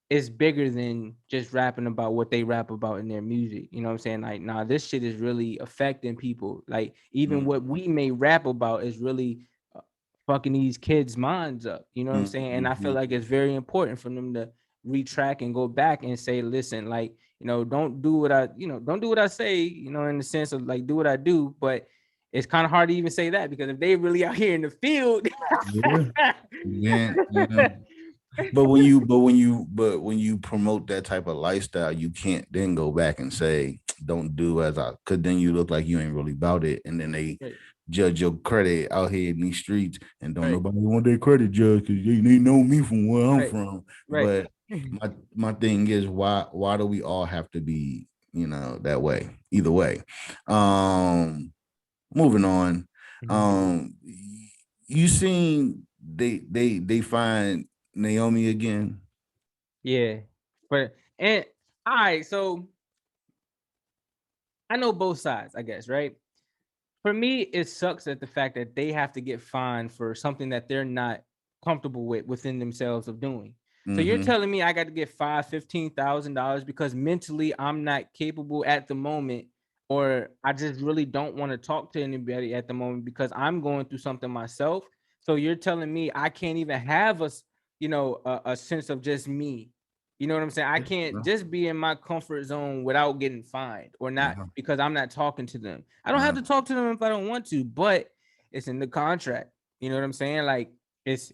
it's bigger than just rapping about what they rap about in their music. You know what I'm saying? Like, nah, this shit is really affecting people. Like, even what we may rap about is really fucking these kids' minds up. You know what I'm saying? And I feel like it's very important for them to retrack and go back and say, listen, like, don't do what I say, in the sense of like, do what I do. But it's kind of hard to even say that, because if they really out here in the field, yeah. But when you promote that type of lifestyle, you can't then go back and say, don't do as I, because then you look like you ain't really about it, and then they judge your credit out here in these streets, and don't nobody want their credit judged because they know me from where I'm from. But my thing is, why do we all have to be that way? Either way. Moving on. You seen they find Naomi again? Yeah. But all right, so I know both sides, I guess, right? For me, it sucks at the fact that they have to get fined for something that they're not comfortable with within themselves of doing. So you're telling me I got to get $15,000 because mentally I'm not capable at the moment, or I just really don't want to talk to anybody at the moment because I'm going through something myself. So you're telling me I can't even have a sense of just me. You know what I'm saying? I can't just be in my comfort zone without getting fined, or not because I'm not talking to them. I don't have to talk to them if I don't want to, but it's in the contract. You know what I'm saying? Like, it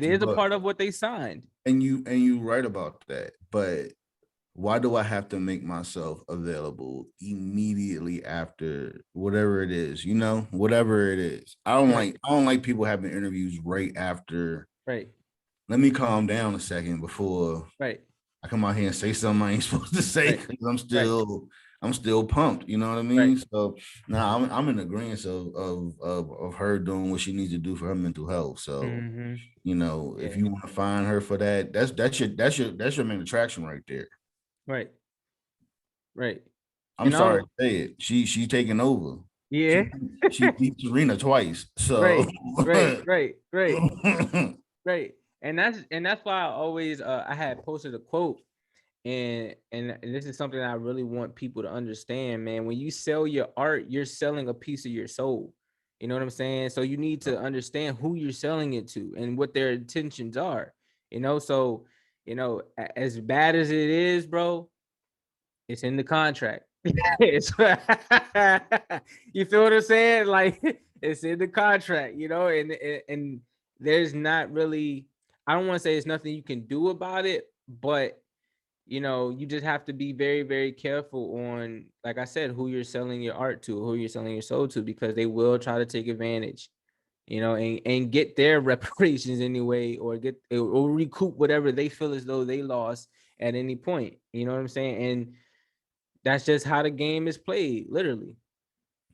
is a part of what they signed. And you right about that. But why do I have to make myself available immediately after whatever it is? Whatever it is. I don't like people having interviews right after. Right. Let me calm down a second before I come out here and say something I ain't supposed to say, because I'm still pumped. You know what I mean? So now I'm in agreement of her doing what she needs to do for her mental health. So if you want to find her for that, that's your main attraction right there. Right. I'm sorry to say it. She's taking over. Yeah. She beat Serena twice. So right. Right. And that's why I always I had posted a quote, and this is something I really want people to understand, man. When you sell your art, you're selling a piece of your soul. You know what I'm saying? So you need to understand who you're selling it to and what their intentions are. So as bad as it is, bro, it's in the contract. You feel what I'm saying? Like, it's in the contract, and there's not really, I don't want to say there's nothing you can do about it, but you just have to be very, very careful on, like I said, who you're selling your art to, who you're selling your soul to, because they will try to take advantage, and get their reparations anyway, or recoup whatever they feel as though they lost at any point. You know what I'm saying? And that's just how the game is played, literally.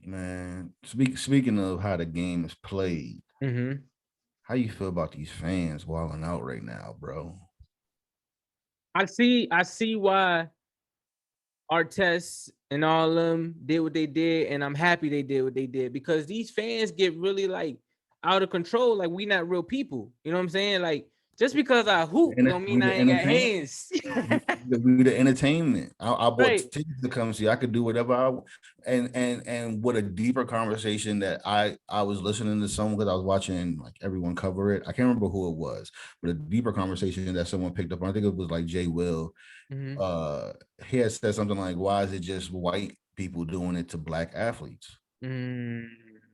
Man, speaking of how the game is played, how you feel about these fans wilding out right now, bro? I see why Artest and all of them did what they did, and I'm happy they did what they did, because these fans get really like out of control. Like, we not real people. You know what I'm saying? Like, just because I hoop don't mean I ain't got hands. We the entertainment. I bought tickets to come see. I could do whatever I want. And what a deeper conversation that I was listening to someone, because I was watching like everyone cover it. I can't remember who it was, but a deeper conversation that someone picked up on. I think it was like Jay Will. He had said something like, "Why is it just white people doing it to black athletes?" When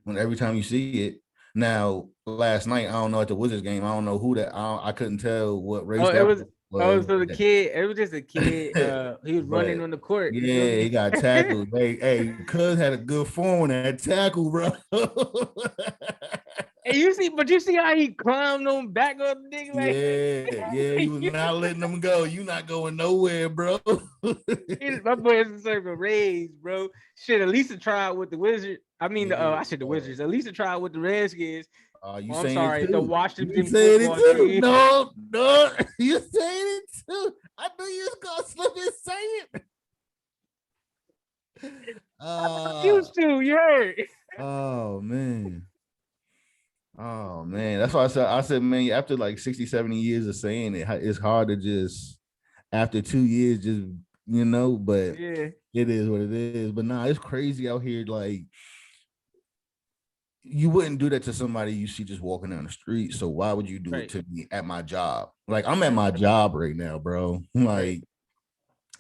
every time you see it. Now, last night, I don't know, at the Wizards game, I don't know who that. I couldn't tell what race that was. Oh, so the kid, it was just a kid. He was running but on the court. yeah, he got tackled. Hey, Cuz had a good form on that tackle, bro. And you see how he climbed on back of the nigga, like he was not letting them go. You not going nowhere, bro. my boy is a circle raised, bro. Shit, at least try with the Wizards. I mean, I said the Wizards. At least try with the Redskins. You I'm saying sorry, it too? the You Washington saying it football too? team. No, you saying it too? I knew you was gonna slip and say it. Used to, you heard? Oh man. Oh man, that's why I said, man, after like 60, 70 years of saying it, it's hard to just after 2 years, just but Yeah, it is what it is. But nah, it's crazy out here. Like, you wouldn't do that to somebody you see just walking down the street. So why would you do it right, to me at my job? Like, I'm at my job right now, bro. Like, right.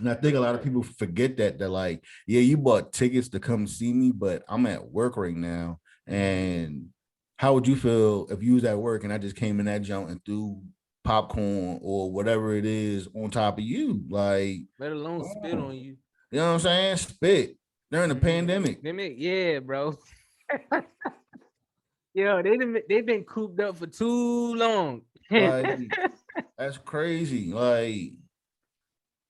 and I think a lot of people forget that they're like, yeah, you bought tickets to come see me, but I'm at work right now. And how would you feel if you was at work and I just came in that junk and threw popcorn or whatever it is on top of you? Like, Let alone spit on you. you know what I'm saying? Spit during the pandemic. Yeah, bro. Yo, they've been cooped up for too long. Like, that's crazy. Like,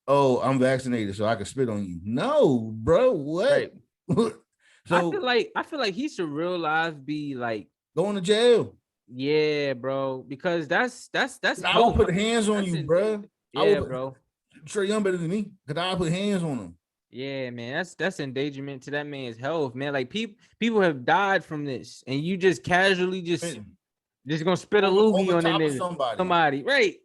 oh, I'm vaccinated, so I can spit on you. No, bro, what? Right. So I feel like he should real life be like, going to jail. yeah, bro, because that's I will health. put hands on That's you, in, bro. I will yeah, put bro. Trey Young better than me because I put hands on him. Yeah, man, that's endangerment to that man's health, man. Like people have died from this, and you just casually just gonna spit a loogie On on the top of nigga, somebody. somebody, right?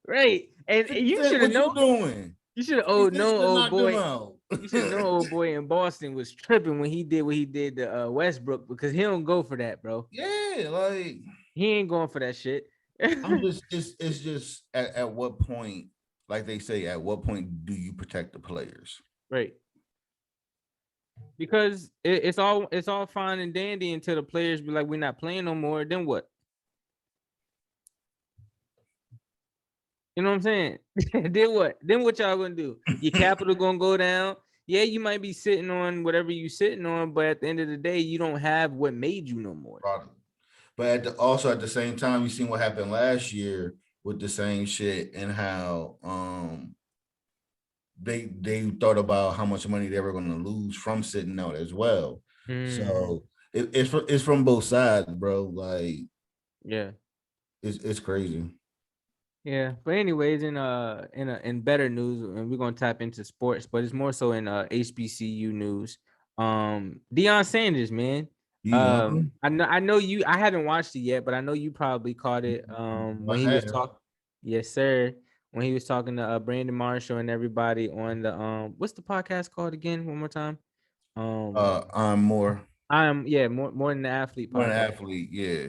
Right, and you should have What known. you doing? You should have 50 known, should have old knocked them boy. out. You should know, old boy in Boston was tripping when he did what he did to Westbrook, because he don't go for that, bro. Yeah, like, He ain't going for that shit. I'm just it's just at what point, like they say, at what point do you protect the players? Right. Because it's all fine and dandy until the players be like, we're not playing no more. Then what? You know what I'm saying? Then what? Then what y'all gonna do? Your capital gonna go down. Yeah, you might be sitting on whatever you sitting on, but at the end of the day, you don't have what made you no more. Product. But also at the same time, you seen what happened last year with the same shit and how they thought about how much money they were going to lose from sitting out as well. So it's from both sides, bro. Like, yeah, it's crazy. yeah. But anyways, in better news, and we're gonna tap into sports, but it's more so in HBCU news. Deion Sanders, man. Yeah, I know you. I haven't watched it yet, but I know you probably caught it. When he was talking. Yes, sir. When he was talking to Brandon Marshall and everybody on the what's the podcast called again? One more time. I'm more More than the athlete an podcast. athlete. Yeah.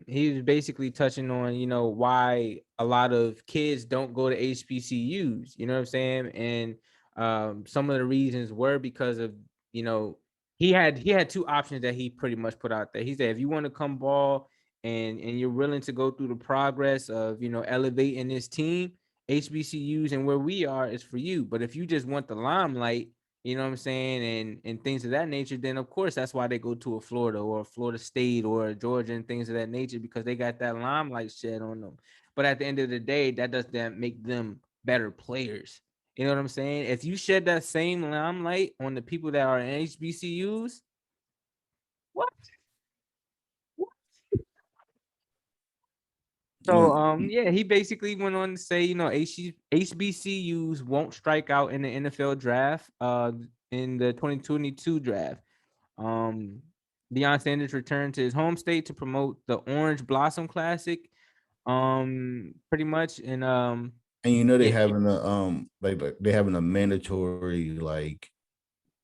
He was basically touching on, why a lot of kids don't go to HBCUs, you know what I'm saying? And some of the reasons were because of, he had two options that he pretty much put out there. He said, if you want to come ball and you're willing to go through the progress of, elevating this team, HBCUs and where we are is for you. But if you just want the limelight, you know what I'm saying, and things of that nature, then of course that's why they go to a Florida or a Florida State or a Georgia and things of that nature, because they got that limelight shed on them. But at the end of the day, that doesn't make them better players. You know what I'm saying? If you shed that same limelight on the people that are in HBCUs, what? So yeah, he basically went on to say, HBCUs won't strike out in the NFL draft in the 2022 draft. Um Deion Sanders returned to his home state to promote the Orange Blossom Classic. Pretty much And they yeah, having a they having a mandatory like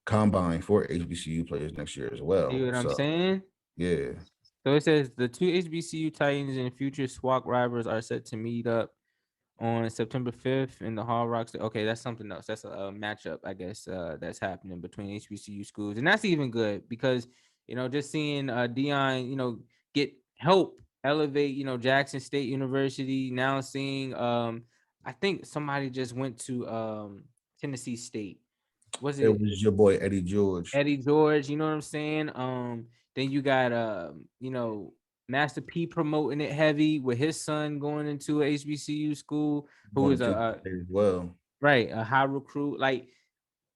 combine for HBCU players next year as see well. what I'm So saying? yeah. So it says the two HBCU Titans and future SWAC rivals are set to meet up on September 5th in the Hard Rock. Okay, that's something else. That's a matchup, I guess, that's happening between HBCU schools. And that's even good because, just seeing Deion, get help elevate, Jackson State University. Now seeing I think somebody just went to Tennessee State. Was It it was your boy Eddie George. Eddie George? You know what I'm saying? Then you got Master P promoting it heavy with his son going into a HBCU school, who Going is to Tennessee State as well. a high recruit. Like,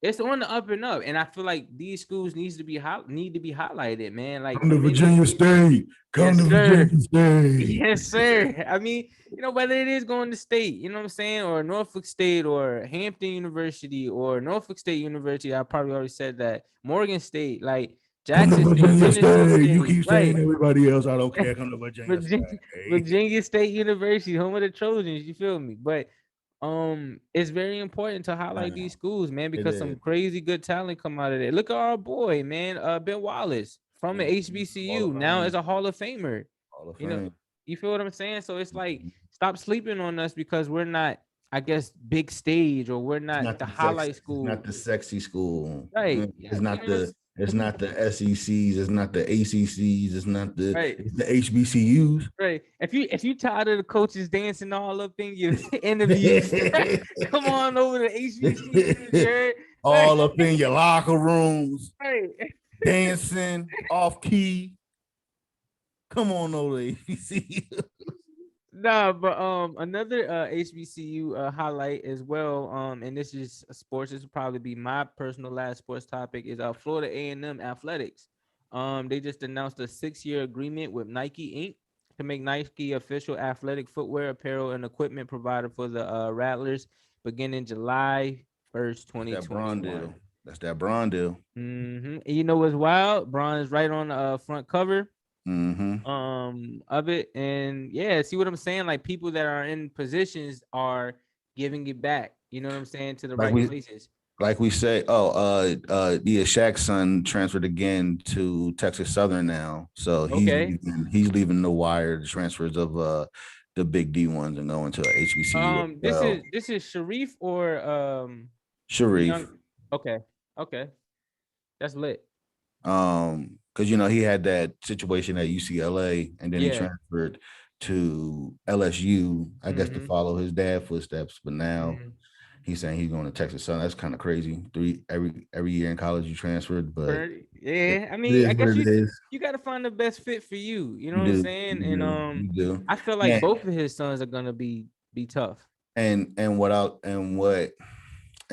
it's on the up and up, and I feel like these schools need to be highlighted, man. Like, Come to Virginia State. Come yes, to sir. Virginia State. Yes, sir. I mean, whether it is going to state, you know what I'm saying, or Norfolk State or Hampton University or Norfolk State University. I probably already said that. Morgan State, like Come to Jackson State, Virginia Tennessee State. You State, keep saying right? everybody else. I don't care. Come to Virginia Virginia, State. Virginia State University, home of the Trojans. You feel me? But it's very important to highlight these schools, man, It because some is. crazy good talent come out of there. Look at our boy, man, Ben Wallace from the Hall of HBCU, now Fame. as a Hall of Famer. Hall of You know, Fame. you feel what I'm saying? So it's like, stop sleeping on us because we're not, I guess, big stage, or we're not the highlight school. It's not the sexy school. Right. It's not the SECs. It's not the ACCs. It's not the Right. It's the HBCUs. Right. If you tired of the coaches dancing all up in your interviews, come on over to HBCU. All up in your locker rooms, Right. dancing off key. Come on over to HBCU. Nah, but another HBCU highlight as well. And this is sports. This will probably be my personal last sports topic. Is Florida A&M athletics. They just announced a 6-year agreement with Nike Inc. to make Nike official athletic footwear, apparel, and equipment provider for the Rattlers beginning July 1st, 2021. That's that Braun deal. And you know what's wild? Braun is right on the front cover. Of it, and yeah, see what I'm saying? Like, people that are in positions are giving it back, you know what I'm saying, to the right places. Like we say, Shaq's son transferred again to Texas Southern now, so he's leaving the wire, the transfers of the big D ones, and going to HBCU. This is Sharif or Sharif. Okay, that's lit. Because he had that situation at UCLA, and then he transferred to LSU, I guess, to follow his dad's footsteps. But now he's saying he's going to Texas Southern. That's kind of crazy. Every year in college you transferred, but yeah, I mean, I guess you got to find the best fit for you. You know what I'm saying? And I feel like both of his sons are gonna be tough. And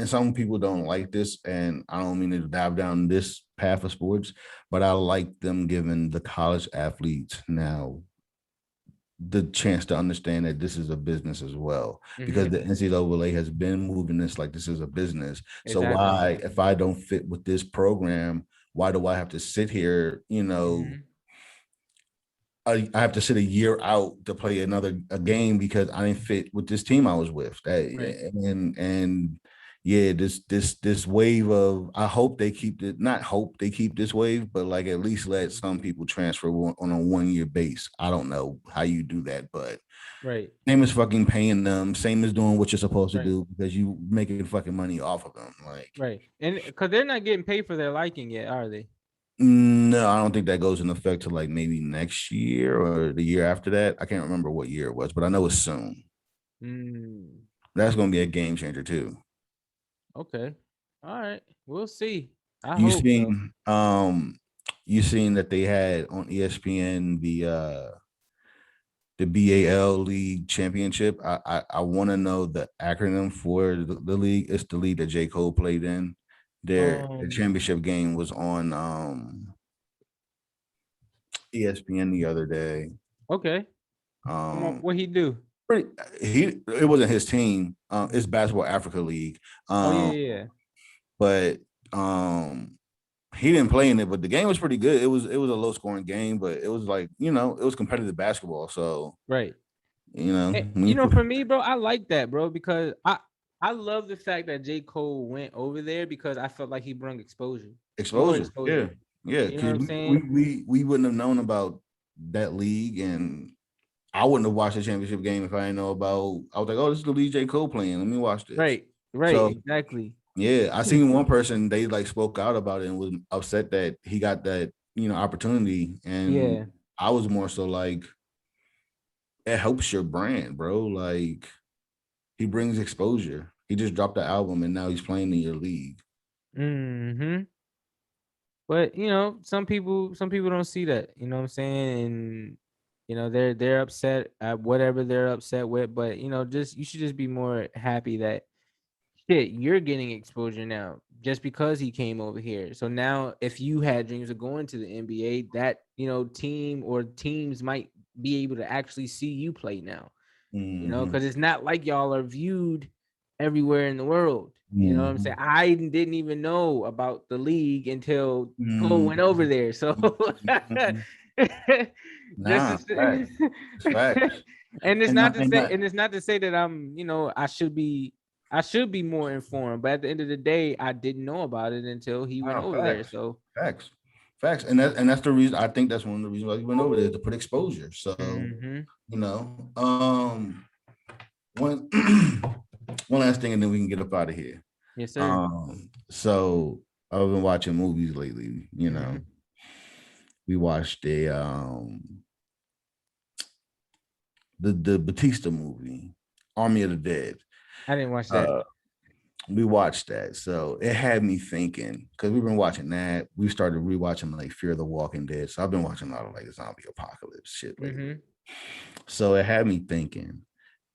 some people don't like this, and I don't mean to dive down this path of sports, but I like them giving the college athletes now the chance to understand that this is a business as well, because the NCAA has been moving this like this is a business. Exactly. So why, if I don't fit with this program, why do I have to sit here, I have to sit a year out to play a game because I didn't fit with this team I was with. Yeah, this wave of, I hope they keep it, not hope they keep this wave, but like at least let some people transfer on a 1-year base. I don't know how you do that, but same as fucking paying them, same as doing what you're supposed to do, because you making fucking money off of them. And because they're not getting paid for their liking yet, are they? No, I don't think that goes in effect to like maybe next year or the year after that. I can't remember what year it was, but I know it's soon. That's going to be a game changer too. Okay. All right. We'll see. You seen that they had on ESPN the BAL League Championship? I want to know the acronym for the league. It's the league that J. Cole played in. Their championship game was on ESPN the other day. Okay. What he do? It wasn't his team. It's Basketball Africa League. But he didn't play in it, but the game was pretty good. It was a low scoring game, but it was like, it was competitive basketball. So for me, bro, I like that, bro, because I love the fact that J. Cole went over there, because I felt like he brought exposure. Yeah. You know what I'm saying? We wouldn't have known about that league, and I wouldn't have watched the championship game if I didn't know about. I was like, oh, this is the league J. Cole playing. Let me watch this. Right. So, exactly. Yeah, I seen one person, they like spoke out about it and was upset that he got that opportunity, and I was more so like, it helps your brand, bro. Like he brings exposure. He just dropped the album and now he's playing in your league. Mm-hmm. But some people don't see that. You know what I'm saying? And they're upset at whatever they're upset with. But just you should just be more happy that shit, you're getting exposure now just because he came over here. So now if you had dreams of going to the NBA, that team or teams might be able to actually see you play now. Because it's not like y'all are viewed everywhere in the world. You know what I'm saying? I didn't even know about the league until Cole went over there. So this Nah, is facts. Facts. and it's And not not, to and say not, and it's not to say that I should be more informed, but at the end of the day, I didn't know about it until he went over there. facts. So Facts. Facts. And that's the reason I think that's one of the reasons why we went over there to put exposure. So, mm-hmm. One one last thing and then we can get up out of here. Yes, sir. So I've been watching movies lately, We watched the Batista movie, Army of the Dead. I didn't watch that. We watched that, so it had me thinking because we've been watching that. We started rewatching like Fear the Walking Dead, so I've been watching a lot of like zombie apocalypse shit lately. Mm-hmm. So it had me thinking,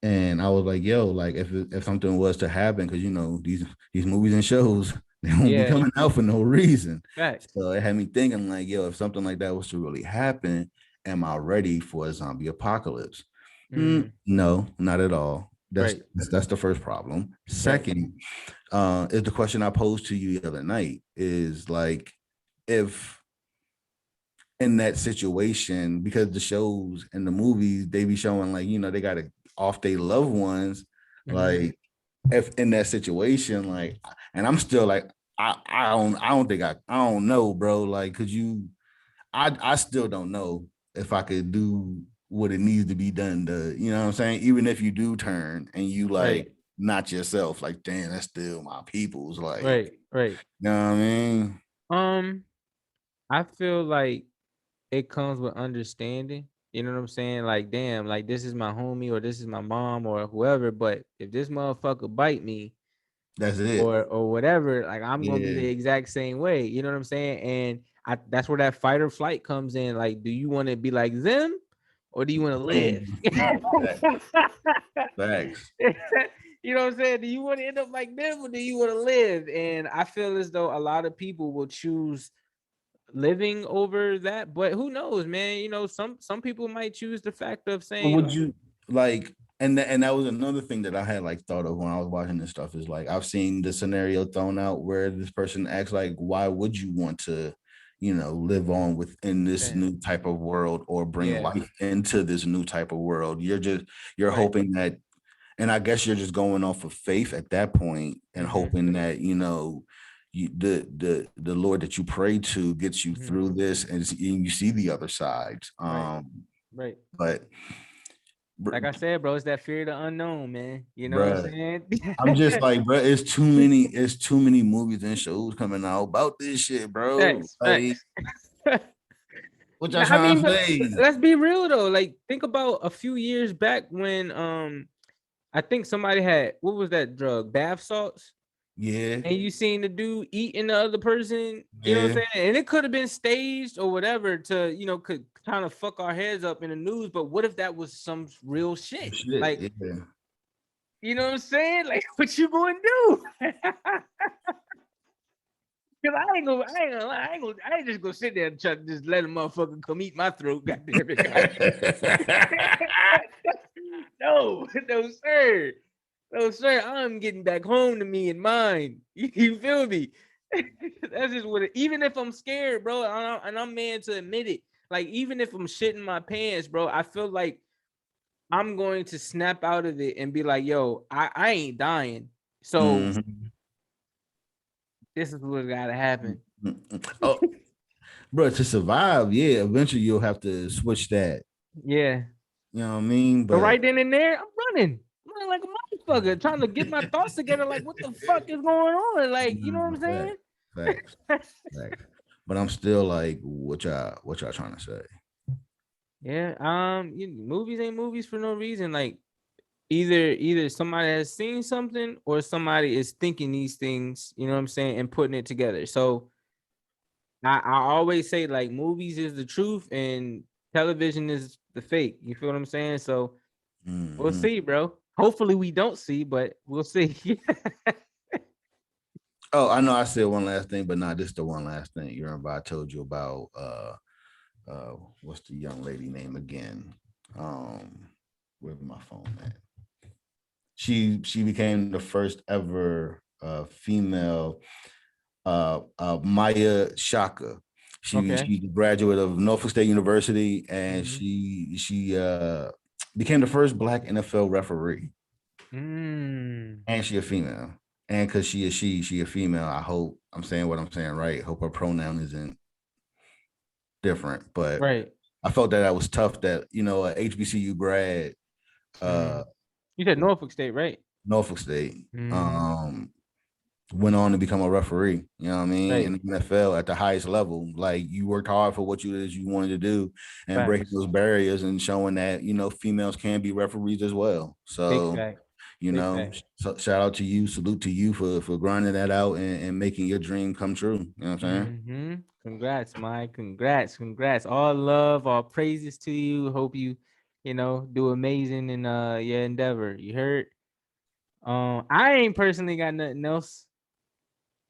and I was like, "Yo, like if something was to happen, because these movies and shows they won't be coming out for no reason." Right. So it had me thinking, like, "Yo, if something like that was to really happen, am I ready for a zombie apocalypse?" No, not at all. That's the first problem. Second, is the question I posed to you the other night is like, if in that situation, because the shows and the movies, they be showing like, they got to off their loved ones. Like if in that situation, like, and I'm still like, I don't think I don't know, bro. Like, I still don't know if I could do what it needs to be done to, you know what I'm saying? Even if you do turn and you like not yourself, like, damn, that's still my people's, like, right. You know what I mean? I feel like it comes with understanding. You know what I'm saying? Like, damn, like this is my homie or this is my mom or whoever. But if this motherfucker bite me, that's it. Or whatever, like I'm gonna be the exact same way. You know what I'm saying? And that's where that fight or flight comes in. Like, do you want to be like them or do you want to live? Thanks. You know what I'm saying? Do you want to end up like them or do you want to live? And I feel as though a lot of people will choose living over that, but who knows, man? Some people might choose the fact of saying, would you like, and that was another thing that I had like thought of when I was watching this stuff, is like I've seen the scenario thrown out where this person asks like, why would you want to live on within this new type of world or bring life into this new type of world? You're hoping that, and I guess you're just going off of faith at that point and hoping that the Lord that you pray to gets you through this and you see the other side. Right. But like I said, bro, it's that fear of the unknown, man. You know what I'm saying? I'm just like, bro, it's too many movies and shows coming out about this shit, bro. Like, what y'all trying to say? Let's be real though. Like, think about a few years back when I think somebody had, what was that drug? Bath salts. Yeah. And you seen the dude eating the other person, you know what I'm saying? And it could have been staged or whatever to, could kind of fuck our heads up in the news. But what if that was some real shit? Like, you know what I'm saying? Like, what you gonna do? Cause I ain't gonna lie, I ain't just gonna sit there and try to just let a motherfucker come eat my throat. Goddamn it. No, sir. No, sir, I'm getting back home to me and mine. You feel me? That's just what even if I'm scared, bro, and I'm man to admit it, like even if I'm shitting my pants, bro, I feel like I'm going to snap out of it and be like, yo, I ain't dying. So this is what's gotta happen. Oh, bro, to survive, eventually you'll have to switch that. Yeah. You know what I mean? But right then and there, I'm running like a motherfucker, trying to get my thoughts together. Like, what the fuck is going on? Like, you know what I'm saying? Facts. But I'm still like, what y'all trying to say? Yeah. Movies ain't movies for no reason. Like either somebody has seen something or somebody is thinking these things, you know what I'm saying, and putting it together. So I always say like movies is the truth and television is the fake. You feel what I'm saying? So we'll Mhm. see, bro. Hopefully we don't see, but we'll see. Oh, I know I said one last thing, but not this the one last thing. You remember I told you about what's the young lady name again? Where's my phone at? She became the first ever female Maya Shaka. Okay. She's a graduate of Norfolk State University, and Mhm. she became the first Black NFL referee, Mm. and she a female. And because she a female, I hope I'm saying what I'm saying right. Hope her pronoun isn't different, but Right. I felt that was tough that a HBCU grad, uh, Mhm. You said Norfolk State, right? Norfolk State, Mhm. went on to become a referee. You know what I mean? In Right. the NFL at the highest level, like you worked hard for what you wanted to do, and breaking Facts. those barriers and showing that females can be referees as well. Big So fact. Big fact. shout out to you, salute to you for grinding that out and making your dream come true. You know what I'm saying? Congrats, Mike. Congrats. Congrats. All love, all praises to you. Hope you, do amazing in your endeavor. You heard? I ain't personally got nothing else.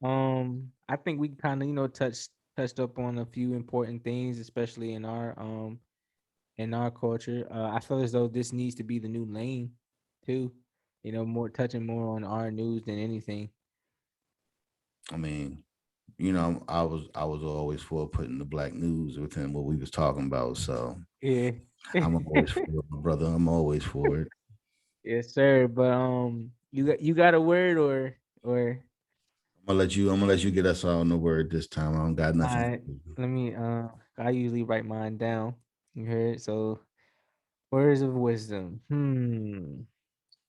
I think we kind of, touched up on a few important things, especially in our culture. I feel as though this needs to be the new lane too. More touching more on our news than anything. I mean, I was always for putting the black news within what we was talking about. So Yeah. I'm always for it, my brother. I'm always for it. Yes, sir. But you got a word or I'm gonna let you get us all on the word this time. I don't got all nothing. right. Let me I usually write mine down. You heard? So words of wisdom.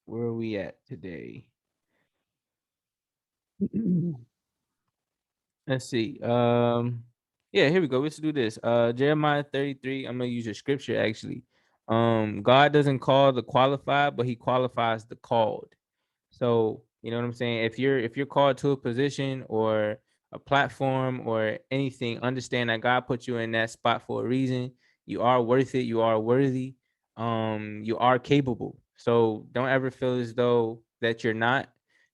Where are we at today? Let's see. Yeah, here we go. Let's do this. Jeremiah 33. I'm gonna use a scripture actually. God doesn't call the qualified, but he qualifies the called. So, you know what I'm saying? If you're called to a position or a platform or anything, understand that God put you in that spot for a reason. You are worth it, you are worthy. You are capable. So don't ever feel as though that you're not.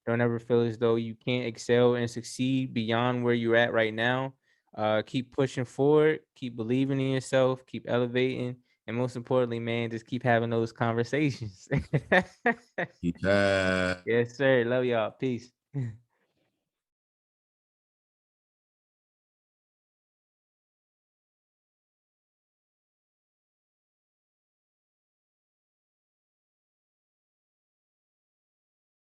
Don't ever feel as though you can't excel and succeed beyond where you're at right now. Keep pushing forward, keep believing in yourself, keep elevating, and most importantly, man, just keep having those conversations. Yeah. Yes, sir. Love y'all. Peace.